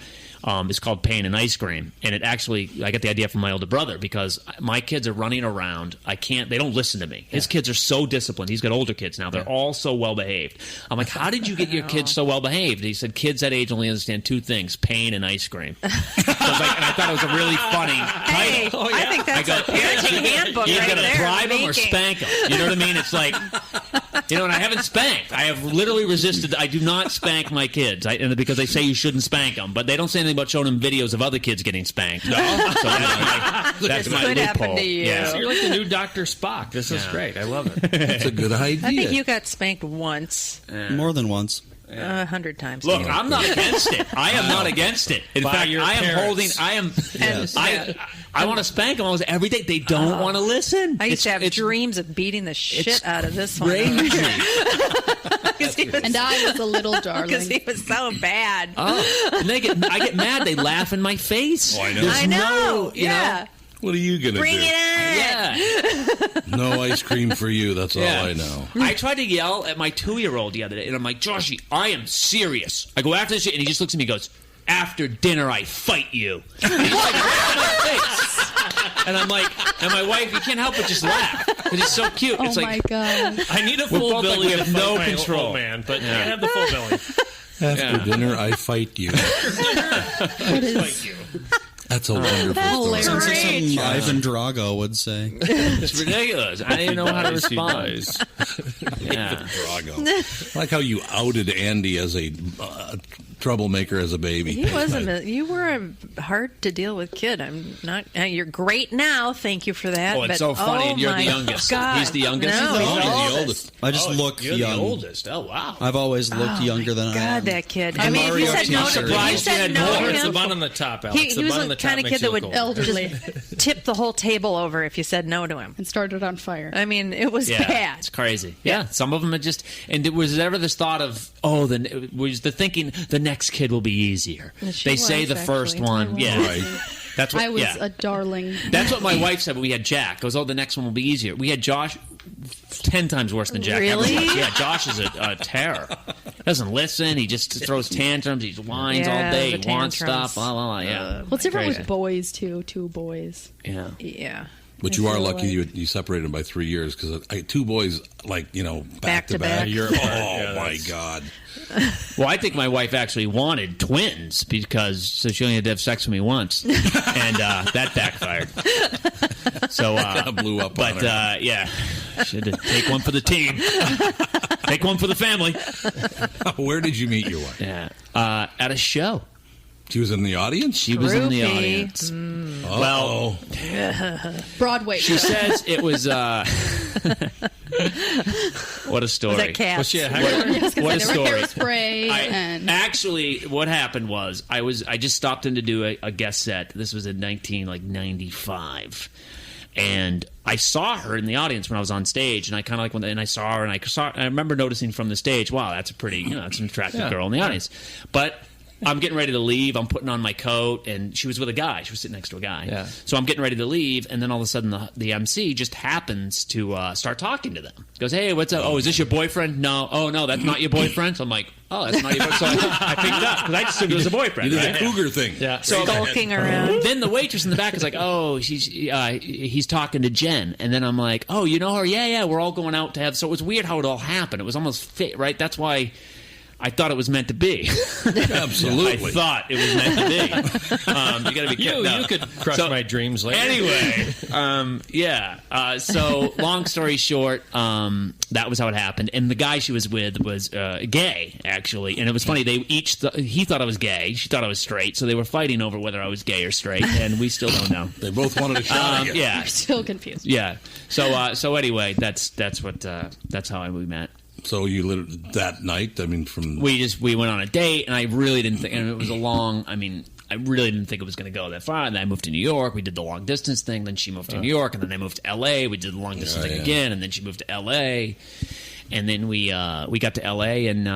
Is called Pain and Ice Cream, and it actually I got the idea from my older brother because my kids are running around. They don't listen to me. His kids are so disciplined. He's got older kids now. They're all so well behaved. I'm like, how did you get your kids so well behaved? He said, kids that age only understand 2 things: pain and ice cream. So and I thought it was a really funny title. I think that's a parenting handbook You're right gonna there. bribe them or spank them. You know what I mean? It's like, and I haven't spanked. I have literally resisted. I do not spank my kids because they say you shouldn't spank them, but they don't say anything about showing them videos of other kids getting spanked. No, so that's my could happen loophole. to you. Yeah. So you're like the new Dr. Spock. This is great. I love it. That's a good idea. I think you got spanked once, More than once. 100 times. Look, maybe. I'm not against it. I am not against it. In By fact, your I am parents. holding. I am. Yes. I want to spank them almost every day. They don't want to listen. I used to have It's dreams of beating the shit out of this one. crazy. And I was a little Because darling. he was so bad. And I get mad. They laugh in my face. Oh, I know. There's I know. no, yeah. What are you gonna Bring do? it on. Yeah. No ice cream for you. That's all I know. I tried to yell at my 2-year-old the other day, and I'm like, Joshy, I am serious. I go after this shit, and he just looks at me and goes, after dinner, I fight you. And he's like, right in my face. And I'm like, and my wife, you can't help but just laugh. Because it's so cute. Oh It's my like, God. I need a We're full both like belly. we have to no fight my control. old man, but you can't have the full belly. After dinner, I fight you. What is, That's a wonderful story. Sounds like something Ivan Drago would say. It's ridiculous. I didn't know how to respond. Yeah. Drago. I like how you outed Andy as a troublemaker as a baby. He wasn't. You were a hard to deal with kid. I'm not. You're great now. Thank you for that. Oh, it's so funny. And you're the youngest. God. He's the youngest. No, he's the oldest. I just look you're young. the oldest. Oh, wow. I've always looked younger than I am. God, that kid. I mean, if you said no to him, It's the bun on the top, Alex. he was the kind of kid that would elderly tip the whole table over if you said no to him. and started on fire. I mean, it was bad. It's crazy. Yeah, some of them are just. And it was ever this thought of, then was the thinking the next kid will be easier. She They say was, the first actually. one. Yeah. Right. That's what I was a darling. That's what my wife said when we had Jack. Goes, the next one will be easier. We had Josh 10 times worse than Jack. Really? Ever was. Yeah, Josh is a terror. Doesn't listen. He just throws tantrums. He whines all day. He wants stuff. Blah, blah, blah. Yeah. Well, it's different Crazy. with boys, too. 2 boys. Yeah. Yeah. But you are lucky you separated them by 3 years because I had 2 boys back to back. My God. Well, I think my wife actually wanted twins so she only had to have sex with me once, and that backfired. So kind of blew up. But yeah, should take one for the team, take one for the family. Where did you meet your wife? Yeah, at a show. She was in the audience? She was in the audience. Well, Broadway. she says it was. What a story! Was that Cat? Was she a What a story! Hairspray and Actually, what happened was I just stopped in to do a guest set. This was in 1995. And I saw her in the audience when I was on stage, and I kind of I saw her, and I remember noticing from the stage, wow, that's a pretty, that's an attractive girl in the audience. But I'm getting ready to leave. I'm putting on my coat, and she was with a guy. She was sitting next to a guy. Yeah. So I'm getting ready to leave, and then all of a sudden the MC just happens to start talking to them. Goes, hey, what's up? Oh, is this your boyfriend? No. Oh, no, that's not your boyfriend? So I'm like, oh, that's not your boyfriend. So I picked up, because I just assumed it was a boyfriend. You did the cougar thing. Yeah. So Skulking around. Then the waitress in the back is like, oh, he's talking to Jen. And then I'm like, oh, you know her? Yeah, we're all going out to have. So it was weird how it all happened. It was almost fit, right? That's why I thought it was meant to be. Absolutely. I thought it was meant to be. You got to be careful. You could crush my dreams later. Anyway, so long story short, that was how it happened. And the guy she was with was gay, actually. And it was funny. They he thought I was gay. She thought I was straight. So they were fighting over whether I was gay or straight. And we still don't know. They both wanted a shot. Yeah. you're still confused. Yeah. So anyway, that's how we met. So you lived that night? I mean, we went on a date, and I really didn't think, and it was I really didn't think it was going to go that far. And then I moved to New York. We did the long distance thing. Then she moved to New York, and then I moved to L.A. We did the long distance thing again, and then she moved to L.A. And then we got to L.A. and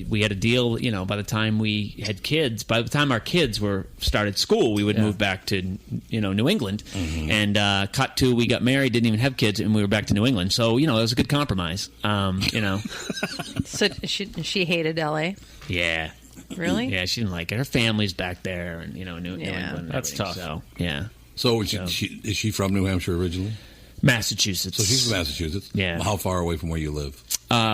we had a deal. By the time we had kids, by the time our kids started school, we would move back to New England. Mm-hmm. And cut to we got married, didn't even have kids, and we were back to New England. So it was a good compromise. So she hated L.A. Yeah. Really? Yeah, she didn't like it. Her family's back there, and New England. And that's tough. So yeah. So is she from New Hampshire originally? Massachusetts. So she's from Massachusetts. Yeah. How far away from where you live?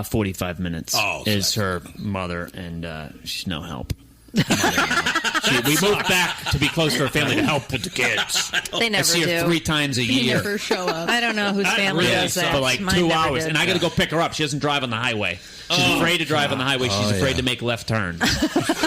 45 minutes is her mother, and she's no help. We moved back to be close to her family to help with the kids. They never I see her do. 3 times a year. Never show up. I don't know whose family does that. For like Mine 2 never hours, did. and I got to go pick her up. She doesn't drive on the highway. She's afraid to drive on the highway. She's afraid to make left turns.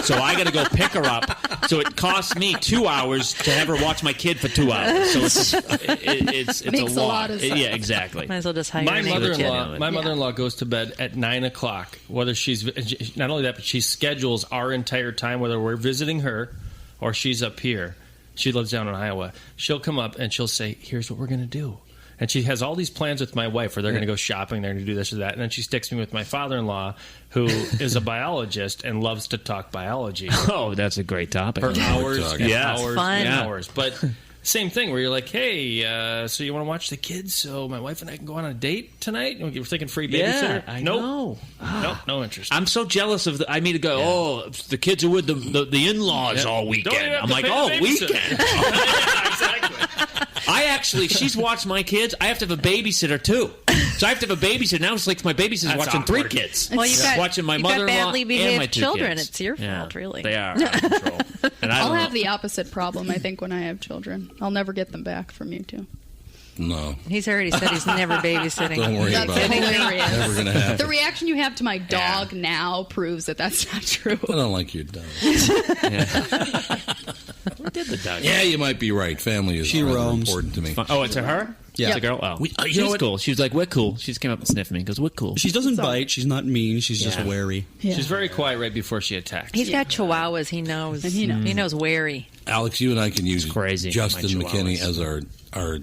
So I got to go pick her up. So it costs me 2 hours to have her watch my kid for 2 hours. So it's Makes a a lot. lot of sense. Yeah, exactly. Might as well just hire My an English kid. mother-in-law goes to bed at 9 o'clock. Whether she's not only that, but she schedules our entire time, whether we're visiting her or she's up here. She lives down in Iowa. She'll come up and she'll say, "Here's what we're going to do." And she has all these plans with my wife where they're going to go shopping, they're going to do this or that. And then she sticks me with my father-in-law, who is a biologist and loves to talk biology. Oh, that's a great topic. For hours and hours fun. and hours. But same thing where you're like, hey, so you want to watch the kids so my wife and I can go on a date tonight? And we're thinking free babysitter. I nope. know. Nope, no interest. I'm so jealous of I mean to go, the kids are with the in-laws all weekend. I'm like, weekend. weekend. Exactly. She's watched my kids. I have to have a babysitter, too. So I have to have a babysitter. Now it's like my babysitter's watching awkward. 3 kids. Well, you've got, watching my you've got mother-in-law badly and behaved my 2 children. kids. It's your fault, really. They are out of control. And I'll have the opposite problem, I think, when I have children. I'll never get them back from you two. No. He's already said he's never babysitting. Don't worry about it. Hilarious. Never going to happen. The reaction you have to my dog now proves that that's not true. I don't like your dog. Who did the dog? Yeah, you might be right. Family is important to me. Oh, it's her? Yeah. It's a girl? Oh. You know She's what? cool. She was like, we're cool. She just came up and sniffed me and goes, we're cool. She doesn't bite. She's not mean. She's just Yeah. wary. Yeah. She's very quiet right before she attacks. He's got chihuahuas. He knows. And he knows. He knows wary. Alex, you and I can use crazy, Juston my McKinney chihuahuas. as our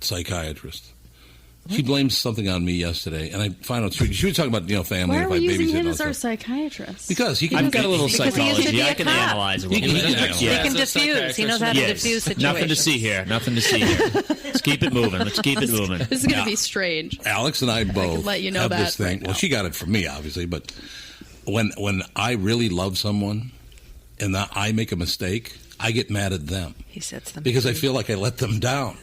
psychiatrist. She blames something on me yesterday, and I find out she was talking about family. Why if are I we using babysit him and as our stuff. psychiatrist? Because he can. I've got a little Because he used to psychology. be a I can cop. analyze it. He can- He can diffuse. He knows how to diffuse situations. Nothing to see here. Nothing to see here. Let's keep it moving. Let's keep it moving. This is going to be strange. Alex and I both let you know have that this thing. right Well, now. she got it from me, obviously, but when I really love someone and I make a mistake, I get mad at them He sets them because I free. feel like I let them down.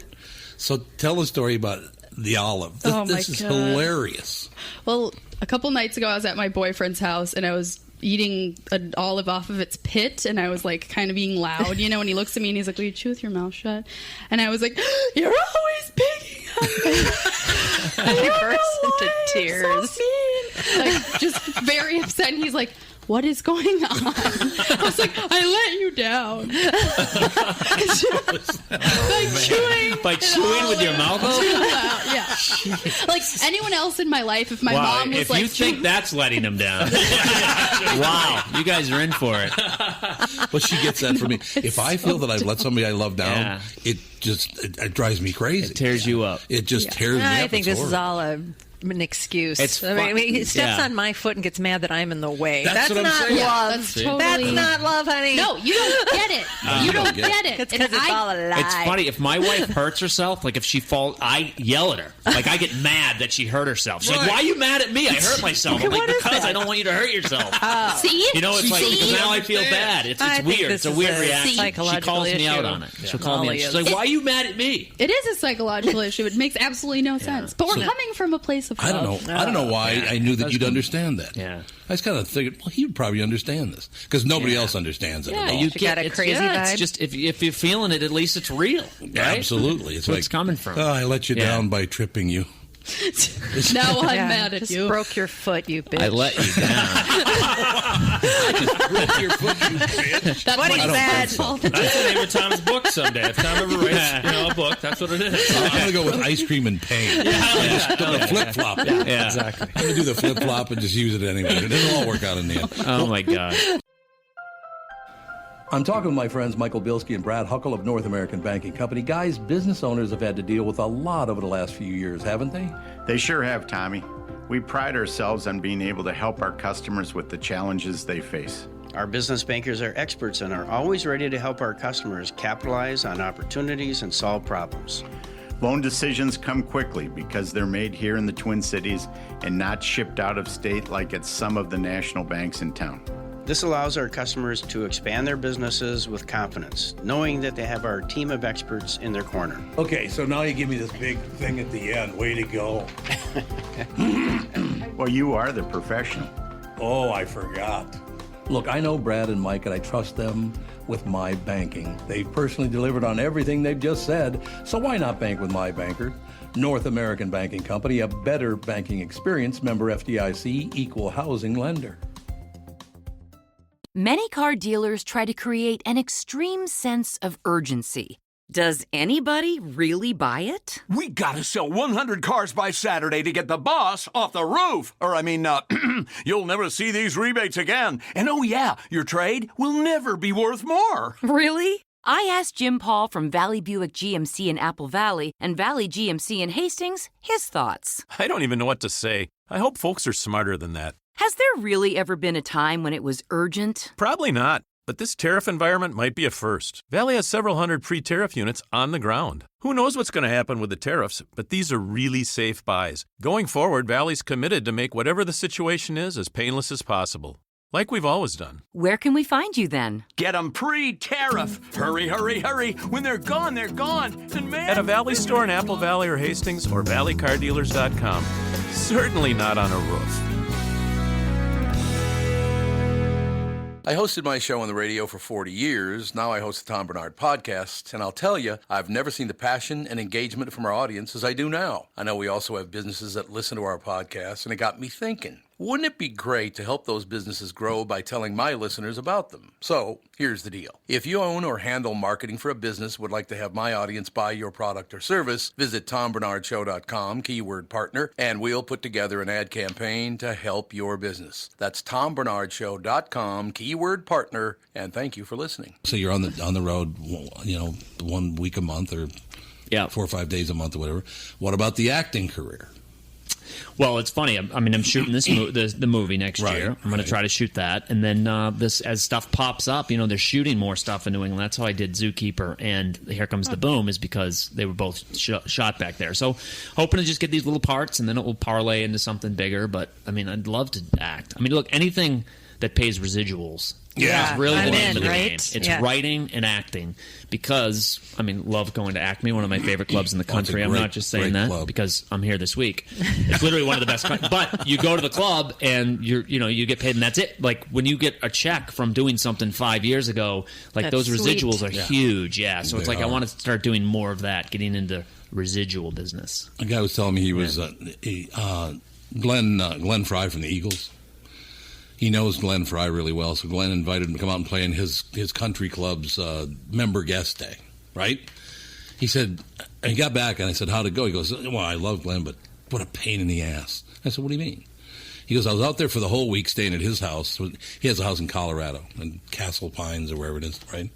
So tell a story about the olive. This is God. hilarious. Well, a couple nights ago, I was at my boyfriend's house, and I was eating an olive off of its pit, and I was like kind of being loud, and he looks at me and he's like, will you chew with your mouth shut? And I was like, you're always picking on me. He bursts into tears. So mean. Like, just very upset, and he's like, what is going on? I was like, I let you down. By chewing with your mouth open? Yeah. Like anyone else in my life, if my Wow, mom was if like, you think that's letting him down, wow, you guys are in for it. Well, she gets that from me. If I feel that I've let somebody I love down, Yeah. it drives me crazy. It tears you up. It just tears me up. I think It's this is horrible. all an excuse. It's I mean, he steps yeah. on my foot and gets mad that I'm in the way. That's what I'm not saying. love. that's totally. That's not love, honey. No, you don't get it. You don't get it. It's because it's all a lie. It's funny, if my wife hurts herself, like if she falls, I yell at her. Like I get mad that she hurt herself. She's like, why are you mad at me? I hurt myself. I'm like, What is because that? I don't want you to hurt yourself. See? You know, it's like, because now I feel bad. It's I think weird. this It's a is weird a reaction. She psychological calls me out issue. on it. Yeah. She'll call me Molly out. She's is. like, why are you mad at me? It is a psychological issue. It makes absolutely no sense. But we're coming from a place of love. I don't know why I knew that you'd understand that. Yeah. I just kind of figured, well, he would probably understand this because nobody else understands it at all. You got a crazy It's vibe? just, if you're feeling it, at least it's real. Right? Absolutely. It's That's where like, it's coming from. Oh, I let you Yeah. down by tripping you. Now I'm Yeah, mad at just you. broke your foot, you bitch. I let you down. Broke your foot, you bitch. That's What my he said. fault. That's the name of Tom's book someday. If Tom ever writes, a book, that's what it is. I'm going to go with ice cream and pain. The flip-flop. Yeah. Exactly. I'm going to do the flip-flop and just use it anyway. It'll all work out in the end. Oh, my God. I'm talking with my friends Michael Bilski and Brad Huckle of North American Banking Company. Guys, business owners have had to deal with a lot over the last few years, haven't they? They sure have, Tommy. We pride ourselves on being able to help our customers with the challenges they face. Our business bankers are experts and are always ready to help our customers capitalize on opportunities and solve problems. Loan decisions come quickly because they're made here in the Twin Cities and not shipped out of state like at some of the national banks in town. This allows our customers to expand their businesses with confidence, knowing that they have our team of experts in their corner. Okay, so now you give me this big thing at the end. Way to go. Well, you are the professional. Oh, I forgot. Look, I know Brad and Mike, and I trust them with my banking. They've personally delivered on everything they've just said, so why not bank with my banker? North American Banking Company, a better banking experience, member FDIC, equal housing lender. Many car dealers try to create an extreme sense of urgency. Does anybody really buy it? We gotta sell 100 cars by Saturday to get the boss off the roof. You'll never see these rebates again. And oh yeah, your trade will never be worth more. Really? I asked Jim Paul from Valley Buick GMC in Apple Valley and Valley GMC in Hastings his thoughts. I don't even know what to say. I hope folks are smarter than that. Has there really ever been a time when it was urgent? Probably not. But this tariff environment might be a first. Valley has several hundred pre-tariff units on the ground. Who knows what's going to happen with the tariffs, but these are really safe buys. Going forward, Valley's committed to make whatever the situation is as painless as possible. Like we've always done. Where can we find you then? Get them pre-tariff. Hurry, hurry, hurry. When they're gone, they're gone. And man... At a Valley store in Apple Valley or Hastings or valleycardealers.com. Certainly not on a roof. I hosted my show on the radio for 40 years. Now I host the Tom Barnard Podcast, and I'll tell you, I've never seen the passion and engagement from our audience as I do now. I know we also have businesses that listen to our podcast, and it got me thinking. Wouldn't it be great to help those businesses grow by telling my listeners about them? So, here's the deal. If you own or handle marketing for a business, would like to have my audience buy your product or service, visit TomBarnardShow.com, keyword partner, and we'll put together an ad campaign to help your business. That's TomBarnardShow.com, keyword partner, and thank you for listening. So you're on the road, 1 week a month or 4 or 5 days a month or whatever. What about the acting career? Well, it's funny. I'm shooting the movie next year. I'm going to try to shoot that, and then as stuff pops up, they're shooting more stuff in New England. That's how I did Zookeeper and Here Comes the Boom, is because they were both shot back there. So, hoping to just get these little parts, and then it will parlay into something bigger. But I'd love to act. Look, anything that pays residuals. Yeah, it's really I'm the name of the right? game. It's writing and acting, because love going to Acme, one of my favorite clubs in the country. I'm not just saying that because I'm here this week. It's literally one of the best. But you go to the club and you get paid, and that's it. Like when you get a check from doing something 5 years ago, like those residuals are huge. Yeah, so it's like I want to start doing more of that, getting into residual business. A guy was telling me he was Glenn Fry from the Eagles. He knows Glenn Fry really well, so Glenn invited him to come out and play in his country club's member guest day, right? He said, and he got back, and I said, how'd it go? He goes, well, I love Glenn, but what a pain in the ass. I said, what do you mean? He goes, I was out there for the whole week staying at his house. He has a house in Colorado, in Castle Pines or wherever it is, right?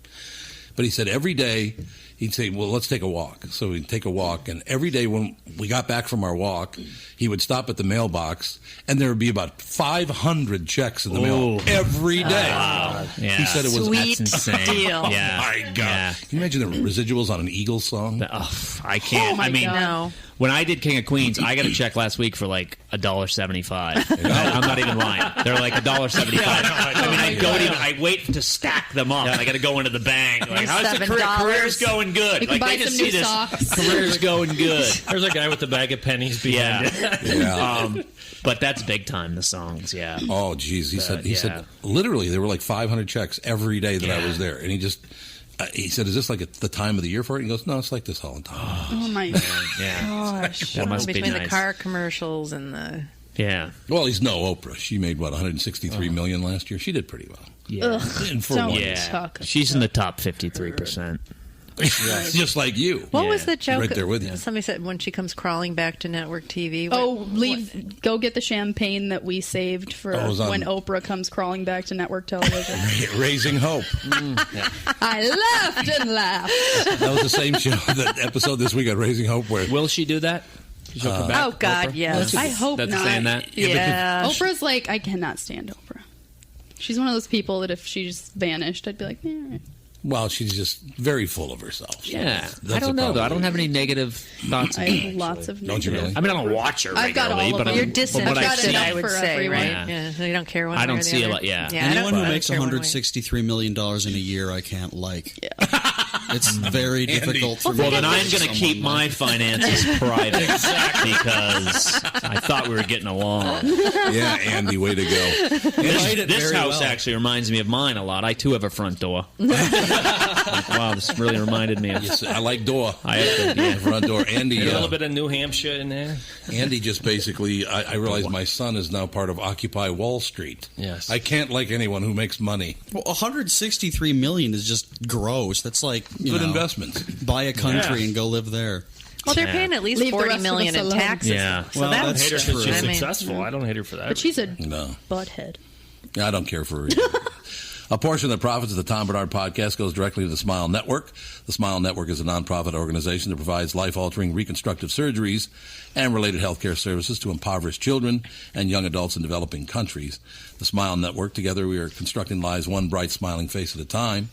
But he said every day, he'd say, well, let's take a walk. So we'd take a walk, and every day when we got back from our walk, he would stop at the mailbox, and there would be about 500 checks in the mail every day. Wow. Yeah. He said it was Sweet insane. deal. Yeah. Oh, my God. Yeah. Can you imagine the residuals on an Eagles song? I can't. Oh my God. No. When I did King of Queens, I got a check last week for like $1.75. I'm not even lying. They're like $1.75. I wait to stack them up. I got to go into the bank. Like, how's the career's going good? You can buy some new socks. Career's going good. There's a guy with a bag of pennies behind it. But that's big time, the songs, yeah. Oh, geez. He said, literally, there were like 500 checks every day that I was there. And he said, is this like the time of the year for it? He goes, no, it's like this all the time. Oh, my God. Yeah. Gosh. That must be Between nice. the car commercials and the... Yeah. Well, he's no Oprah. She made, $163 million last year? She did pretty well. Yeah. And for Don't what? talk She's in the top 53%. Just like you. What was the joke? Right there with you. Somebody said when she comes crawling back to network TV. Go get the champagne that we saved for when Oprah comes crawling back to network television. Raising Hope. I laughed and laughed. That was the same show, that episode this week on Raising Hope. Where Will she do that? She'll come back? Oh, God, Oprah? yes. I hope That's not. saying that? Yeah. Oprah's like, I cannot stand Oprah. She's one of those people that if she just vanished, I'd be like, all right. Well, she's just very full of herself. So Yeah. that's I don't the know, though. problem. I don't have any negative thoughts. I have lots of Don't you really? I mean, I don't watch her regularly. I've got all of but them. You're from what disinterested, I I would for say, everyone. right? Yeah. You don't care one I way don't or the see a other. lot, yeah. Anyone who makes care one way. $163 million in a year, I can't like. Yeah. It's very difficult for me. Well, then I'm going to keep my finances private because I thought we were getting along. Yeah, Andy, way to go. This house actually reminds me of mine a lot. I, too, have a front door. Wow, this really reminded me of... Yes, I like door. I have the front door. Andy, a little bit of New Hampshire in there. Andy just basically, I realized my son is now part of Occupy Wall Street. Yes. I can't like anyone who makes money. Well, $163 million is just gross. That's like Good investments. Buy a country and go live there. Well, they're paying at least Leave the rest $40 of million us in alone. taxes. Yeah. So Well, that that's I hate her true. since she's I mean, successful. I don't hate her for that. But she's a No. butthead. I don't care for her. A portion of the profits of the Tom Barnard Podcast goes directly to the Smile Network. The Smile Network is a nonprofit organization that provides life-altering reconstructive surgeries and related healthcare services to impoverished children and young adults in developing countries. The Smile Network, together we are constructing lives one bright, smiling face at a time.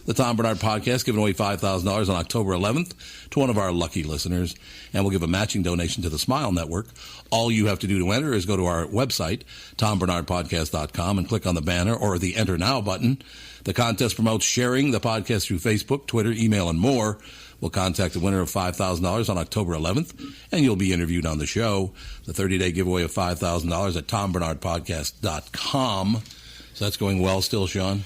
The Tom Barnard Podcast, giving away $5,000 on October 11th to one of our lucky listeners. And we'll give a matching donation to the Smile Network. All you have to do to enter is go to our website, tombarnardpodcast.com, and click on the banner or the Enter Now button. The contest promotes sharing the podcast through Facebook, Twitter, email, and more. We'll contact the winner of $5,000 on October 11th, and you'll be interviewed on the show. The 30-day giveaway of $5,000 at tombarnardpodcast.com. So that's going well still, Sean?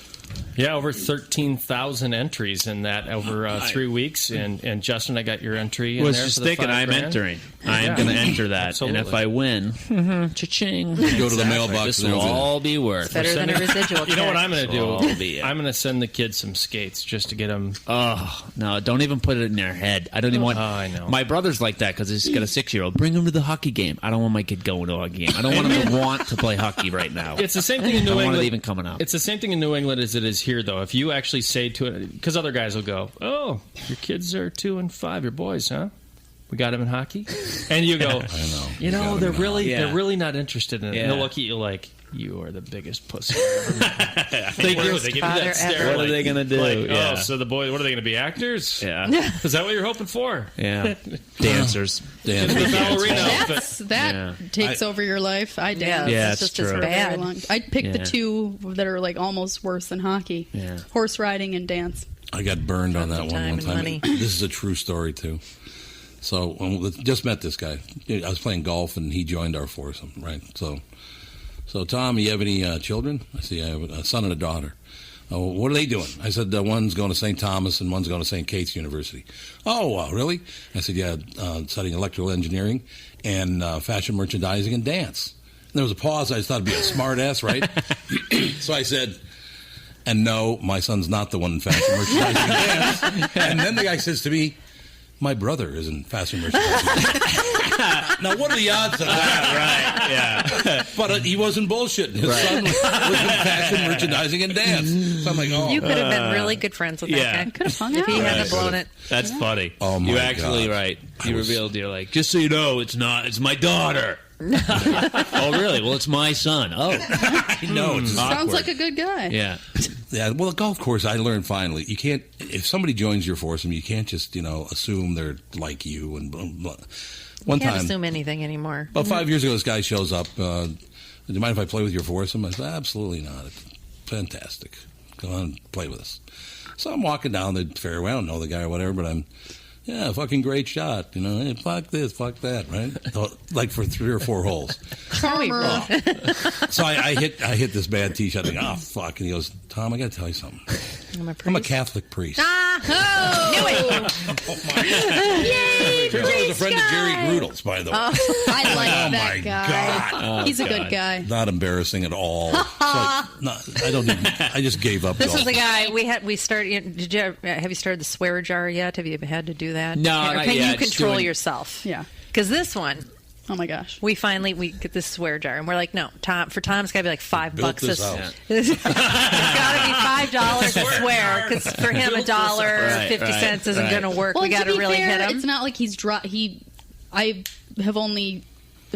Yeah, over 13,000 entries in that over 3 weeks. And Justin, I got your entry in was there. just for the thinking I'm $5,000. entering. I am going to enter that. Absolutely. And if I win, cha-ching. Go to the mailbox. This and will everything. all be worth. It's better than a residual check. You know what I'm going to do? Be it. I'm going to send the kids some skates just to get them. Oh, no, don't even put it in their head. I don't even want. Oh, I know. My brother's like that because he's got a 6-year-old. Bring him to the hockey game. I don't want my kid going to a hockey game. I don't want him to want to play hockey right now. It's the same thing in New I don't England. want it even coming up. It's the same thing in New England as it is here, though. If you actually say to it, because other guys will go, "Oh, your kids are 2 and 5, your boys, huh? We got them in hockey," and you go, I know. they're really not interested in it. And they'll look at you like you are the biggest pussy I've ever met. They give you that stare. What are they going to do? Like, oh, so the boys, what are they going to be, actors? Yeah. Is that what you're hoping for? Yeah. Dancers. The ballerina outfit. That takes over your life. I dance. Yeah, it's it's just true. as bad. I'd pick the two that are like almost worse than hockey. Yeah. Horse riding and dance. I got burned on that one and time. money. This is a true story, too. So, just met this guy. I was playing golf, and he joined our foursome, right? So Tom, you have any children? I see I have a son and a daughter. Oh, what are they doing? I said, one's going to St. Thomas and one's going to St. Kate's University. Oh, really? I said, yeah, studying electrical engineering and fashion merchandising and dance. And there was a pause. I just thought it'd be a smart ass, right? So I said, and no, my son's not the one in fashion merchandising and dance. And then the guy says to me, my brother is in fashion merchandising. Now, what are the odds of that? Right, yeah. But he wasn't bullshitting. His son was in fashion merchandising and dance. So I'm like, oh. You could have been really good friends with that guy. Could have hung If out. he hadn't blown it. That's funny. Oh, my You're actually God. right. You revealed, you're like, just so you know, it's not, it's my daughter. Oh, really? Well, it's my son. Oh. I know. It's Sounds awkward. like a good guy. Yeah. Yeah, well, the golf course, I learned finally, you can't, if somebody joins your foursome, you can't just, assume they're like you and blah, blah. One Can't time, assume anything anymore. about 5 years ago, this guy shows up. Do you mind if I play with your foursome? I said, absolutely not. It's fantastic. Go on and play with us. So I'm walking down the fairway. I don't know the guy or whatever, but I'm, fucking great shot. Hey, fuck this, fuck that, right? So, like for 3 or 4 holes. Charmer. So I hit this bad tee shot. I think, oh, fuck. And he goes, Tom, I got to tell you something. I'm a Catholic priest. Knew it. Yay, I was a friend of Jerry Grudel's, by the way. I like that my guy. God. He's a good guy. Not embarrassing at all. I just gave up. This golf. is the guy we started. Have you started the swear jar yet? Have you had to do that? No, or not can yet. you control yourself? Yeah. Because this one, oh my gosh, we get this swear jar, and we're like, no, Tom. For Tom, it's got to be like $5. This house. It's got to be $5 to swear. Because for him, $1.50 isn't going to work. Well, we got to be really fair, hit him. It's not like I have only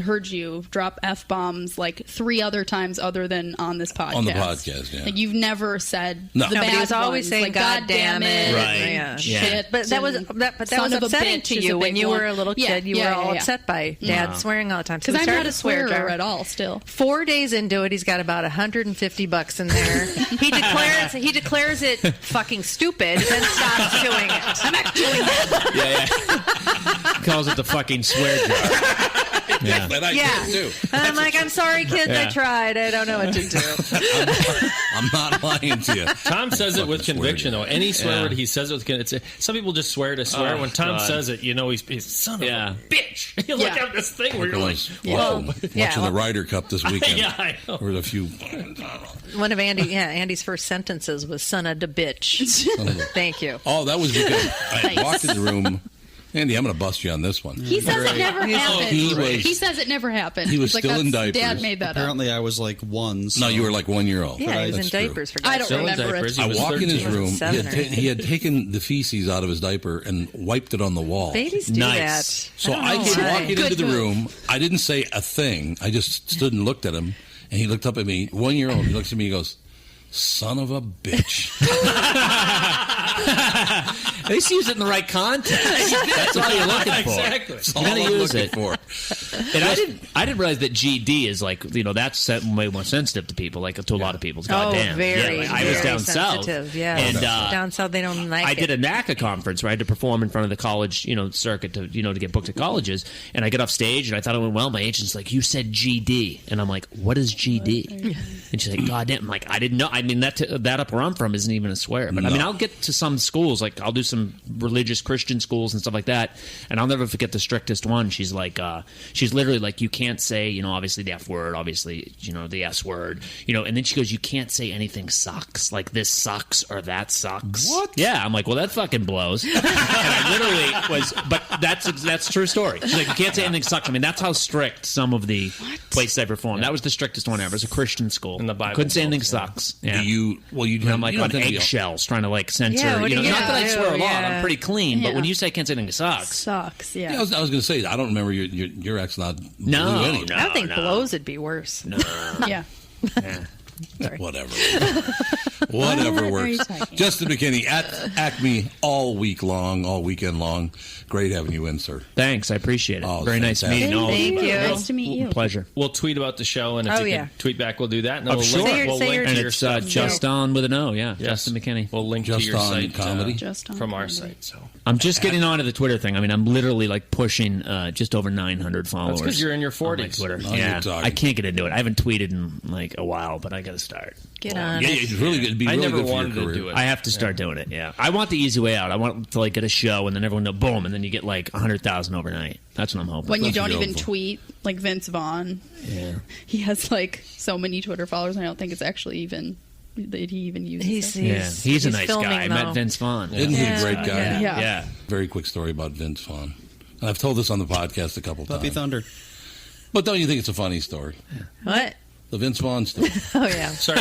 heard you drop F-bombs like 3 other times other than on this podcast. On the podcast, yeah. Like you've never said No. the No, but bad he was always ones, saying, like, God damn it. Right. Shit. But that was son of a upsetting bitch to is you a when big you one. were a little kid. You were all upset by Dad swearing all the time. So Because we I'm not started a swearer jar at all still. 4 days into it, he's got about $150 in there. He declares it fucking stupid, then stops doing it. I'm not doing it. Yeah. Calls it the fucking swear jar. Yeah. But I did, too. I'm like, I'm sorry, kids. I tried. I don't know what to do. I'm not lying to you. Tom says it with conviction, though. Any swear word, he says it with conviction. Some people just swear to swear. When Tom says it, he's son of a bitch. You look at this thing where you're like, watching the Ryder Cup this weekend. Yeah, I know. There was a few. One of Andy's first sentences was "son of a bitch." Thank you. Oh, that was because I walked in the room. Andy, I'm going to bust you on this one. He says it never happened. He says it never happened. He was He's still like, in diapers. Dad made that Apparently, I was like 1. So. No, you were like 1 year old. Yeah, he was in That's diapers true. for I don't remember it. I walk in his room. 7 or 8. He had taken the feces out of his diaper and wiped it on the wall. Babies do that. So I came walking into the room. I didn't say a thing. I just stood and looked at him, and he looked up at me. 1 year old. He looks at me. He goes, "Son of a bitch." least use it in the right context. That's all you're looking for. Exactly. That's all You gotta I'm use looking it. for. And I didn't realize that GD is like, that's way more sensitive to people, like to a lot of people. Goddamn. Very, like, I was very down sensitive, south. yeah. And, down south, they don't like I it. did a NACA conference where I had to perform in front of the college, circuit to get booked at colleges. And I get off stage and I thought it went well. My agent's like, "You said GD," and I'm like, "What is GD?" And she's like, "God damn!" I'm like, "I didn't know." I mean, that up where I'm from isn't even a swear. But I mean, I'll get to some schools, like I'll do some religious Christian schools and stuff like that, and I'll never forget the strictest one. She's like, she's literally like, you can't say, obviously the F word, obviously, the S word, and then she goes, you can't say anything sucks, like this sucks or that sucks. What? Yeah, I'm like, well, that fucking blows. And I literally was, but that's a true story. She's like, you can't say anything sucks. I mean, that's how strict some of the places I performed. That was the strictest one ever. It was a Christian school. In the Bible. Couldn't say anything sucks. Yeah. And I'm like on eggshells trying to like censor. Yeah, what do you not that I do? swear a lot. Yeah. I'm pretty clean. But Yeah. when you say I can't say anything sucks. Sucks, yeah. I was going to say, I don't remember your ex not No, blue anyway. no. I don't think blows would be worse. No. Yeah. Sorry. Whatever. Whatever works. Juston McKinney at Acme all weekend long. Great having you in, sir. Thanks, I appreciate it. Oh, Very nice fantastic. meeting all of Thank you. Nice to meet you. Pleasure. We'll tweet about the show, and if you can tweet back, we'll do that. And then we'll sure. link, we'll Say link your to And your it's stuff. Juston with an O, yeah. Yes. Juston McKinney. We'll link to your Juston site Comedy. Juston from our Comedy. site. So I'm just getting onto the Twitter thing. I mean, I'm literally like pushing just over 900 followers. that's because you're in your on my 40s. Twitter. Oh, Yeah, you're talking. I can't get into it. I haven't tweeted in like a while, but I got to start. Get on Yeah, it. it's really good. It'd be I really never good for wanted your to career. do it. I have to start doing it. Yeah, I want the easy way out. I want to like get a show and then everyone know, boom, and then you get like 100,000 overnight. That's what I'm hoping. When you That's don't what you're even hoping for. tweet, like Vince Vaughn. Yeah. He has like so many Twitter followers, and I don't think it's actually even that he even uses it. He's a nice filming, guy. I though. met Vince Vaughn. Isn't he a great guy? Yeah. Very quick story about Vince Vaughn. And I've told this on the podcast a couple Puppy times. Thunder. But don't you think it's a funny story? What? The Vince Vaughn story. Oh, yeah. Sorry,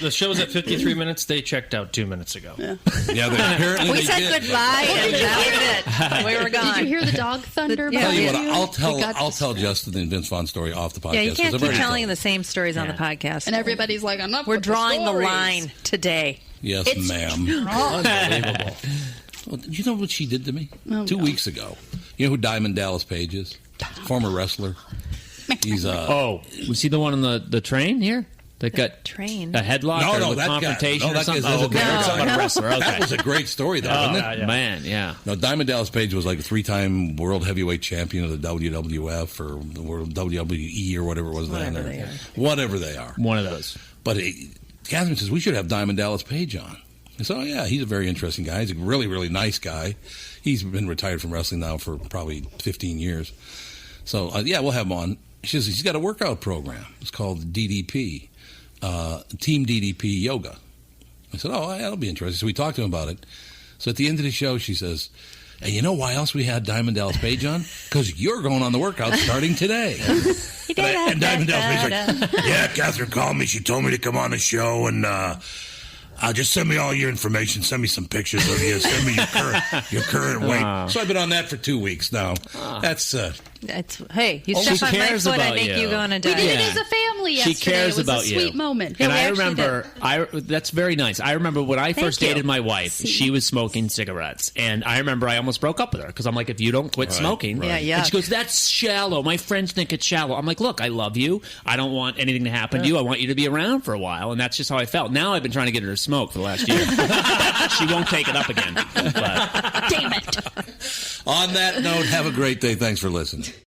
the show's at 53 minutes. They checked out 2 minutes ago. Yeah. Yeah, apparently We they said did. goodbye, and that was it. We were gone. Did you hear the dog thunder? Yeah. Tell you behind what, you? I'll tell Justin the Vince Vaughn story off the podcast. Yeah, you can't 'cause I've keep already telling told the it. same stories on the podcast. And everybody's like, enough. We're with drawing the stories. line today. Yes, It's- ma'am. Unbelievable. Well, you know what she did to me? Oh, 2 no. weeks ago. You know who Diamond Dallas Page is? Former wrestler. He's was he the one on the train here that got Train. a headlock No, or that guy. confrontation No, or that something? guy's- Oh, okay. No, We're talking about a wrestler. Okay. That was a great story, though, wasn't it? Man, yeah. No, Diamond Dallas Page was like a 3-time world heavyweight champion of the WWF or the World WWE or whatever it was then. Whatever they are. One of those. But Catherine says, we should have Diamond Dallas Page on. I said, oh, yeah, he's a very interesting guy. He's a really, really nice guy. He's been retired from wrestling now for probably 15 years. So, yeah, we'll have him on. She says, he's got a workout program. It's called DDP, Team DDP Yoga. I said, oh, yeah, that'll be interesting. So we talked to him about it. So at the end of the show, she says, and you know why else we had Diamond Dallas Page on? Because you're going on the workout starting today. And Diamond Dallas Page's like, yeah, Catherine called me. She told me to come on the show and just send me all your information. Send me some pictures of you. Send me your current weight. So I've been on that for 2 weeks now. That's hey, you She step on my cares foot, I about think you. you're going to die. We did it as a family yesterday. She cares it was about a sweet you. moment. And we I actually remember, that's very nice. I remember when I first you. dated my wife, she was smoking cigarettes. And I remember I almost broke up with her because I'm like, if you don't quit smoking. right. Yeah, And she goes, that's shallow. My friends think it's shallow. I'm like, look, I love you. I don't want anything to happen to you. I want you to be around for a while. And that's just how I felt. Now I've been trying to get her to smoke for the last year. She won't take it up again. But. Damn it. on that note, have a great day. Thanks for listening.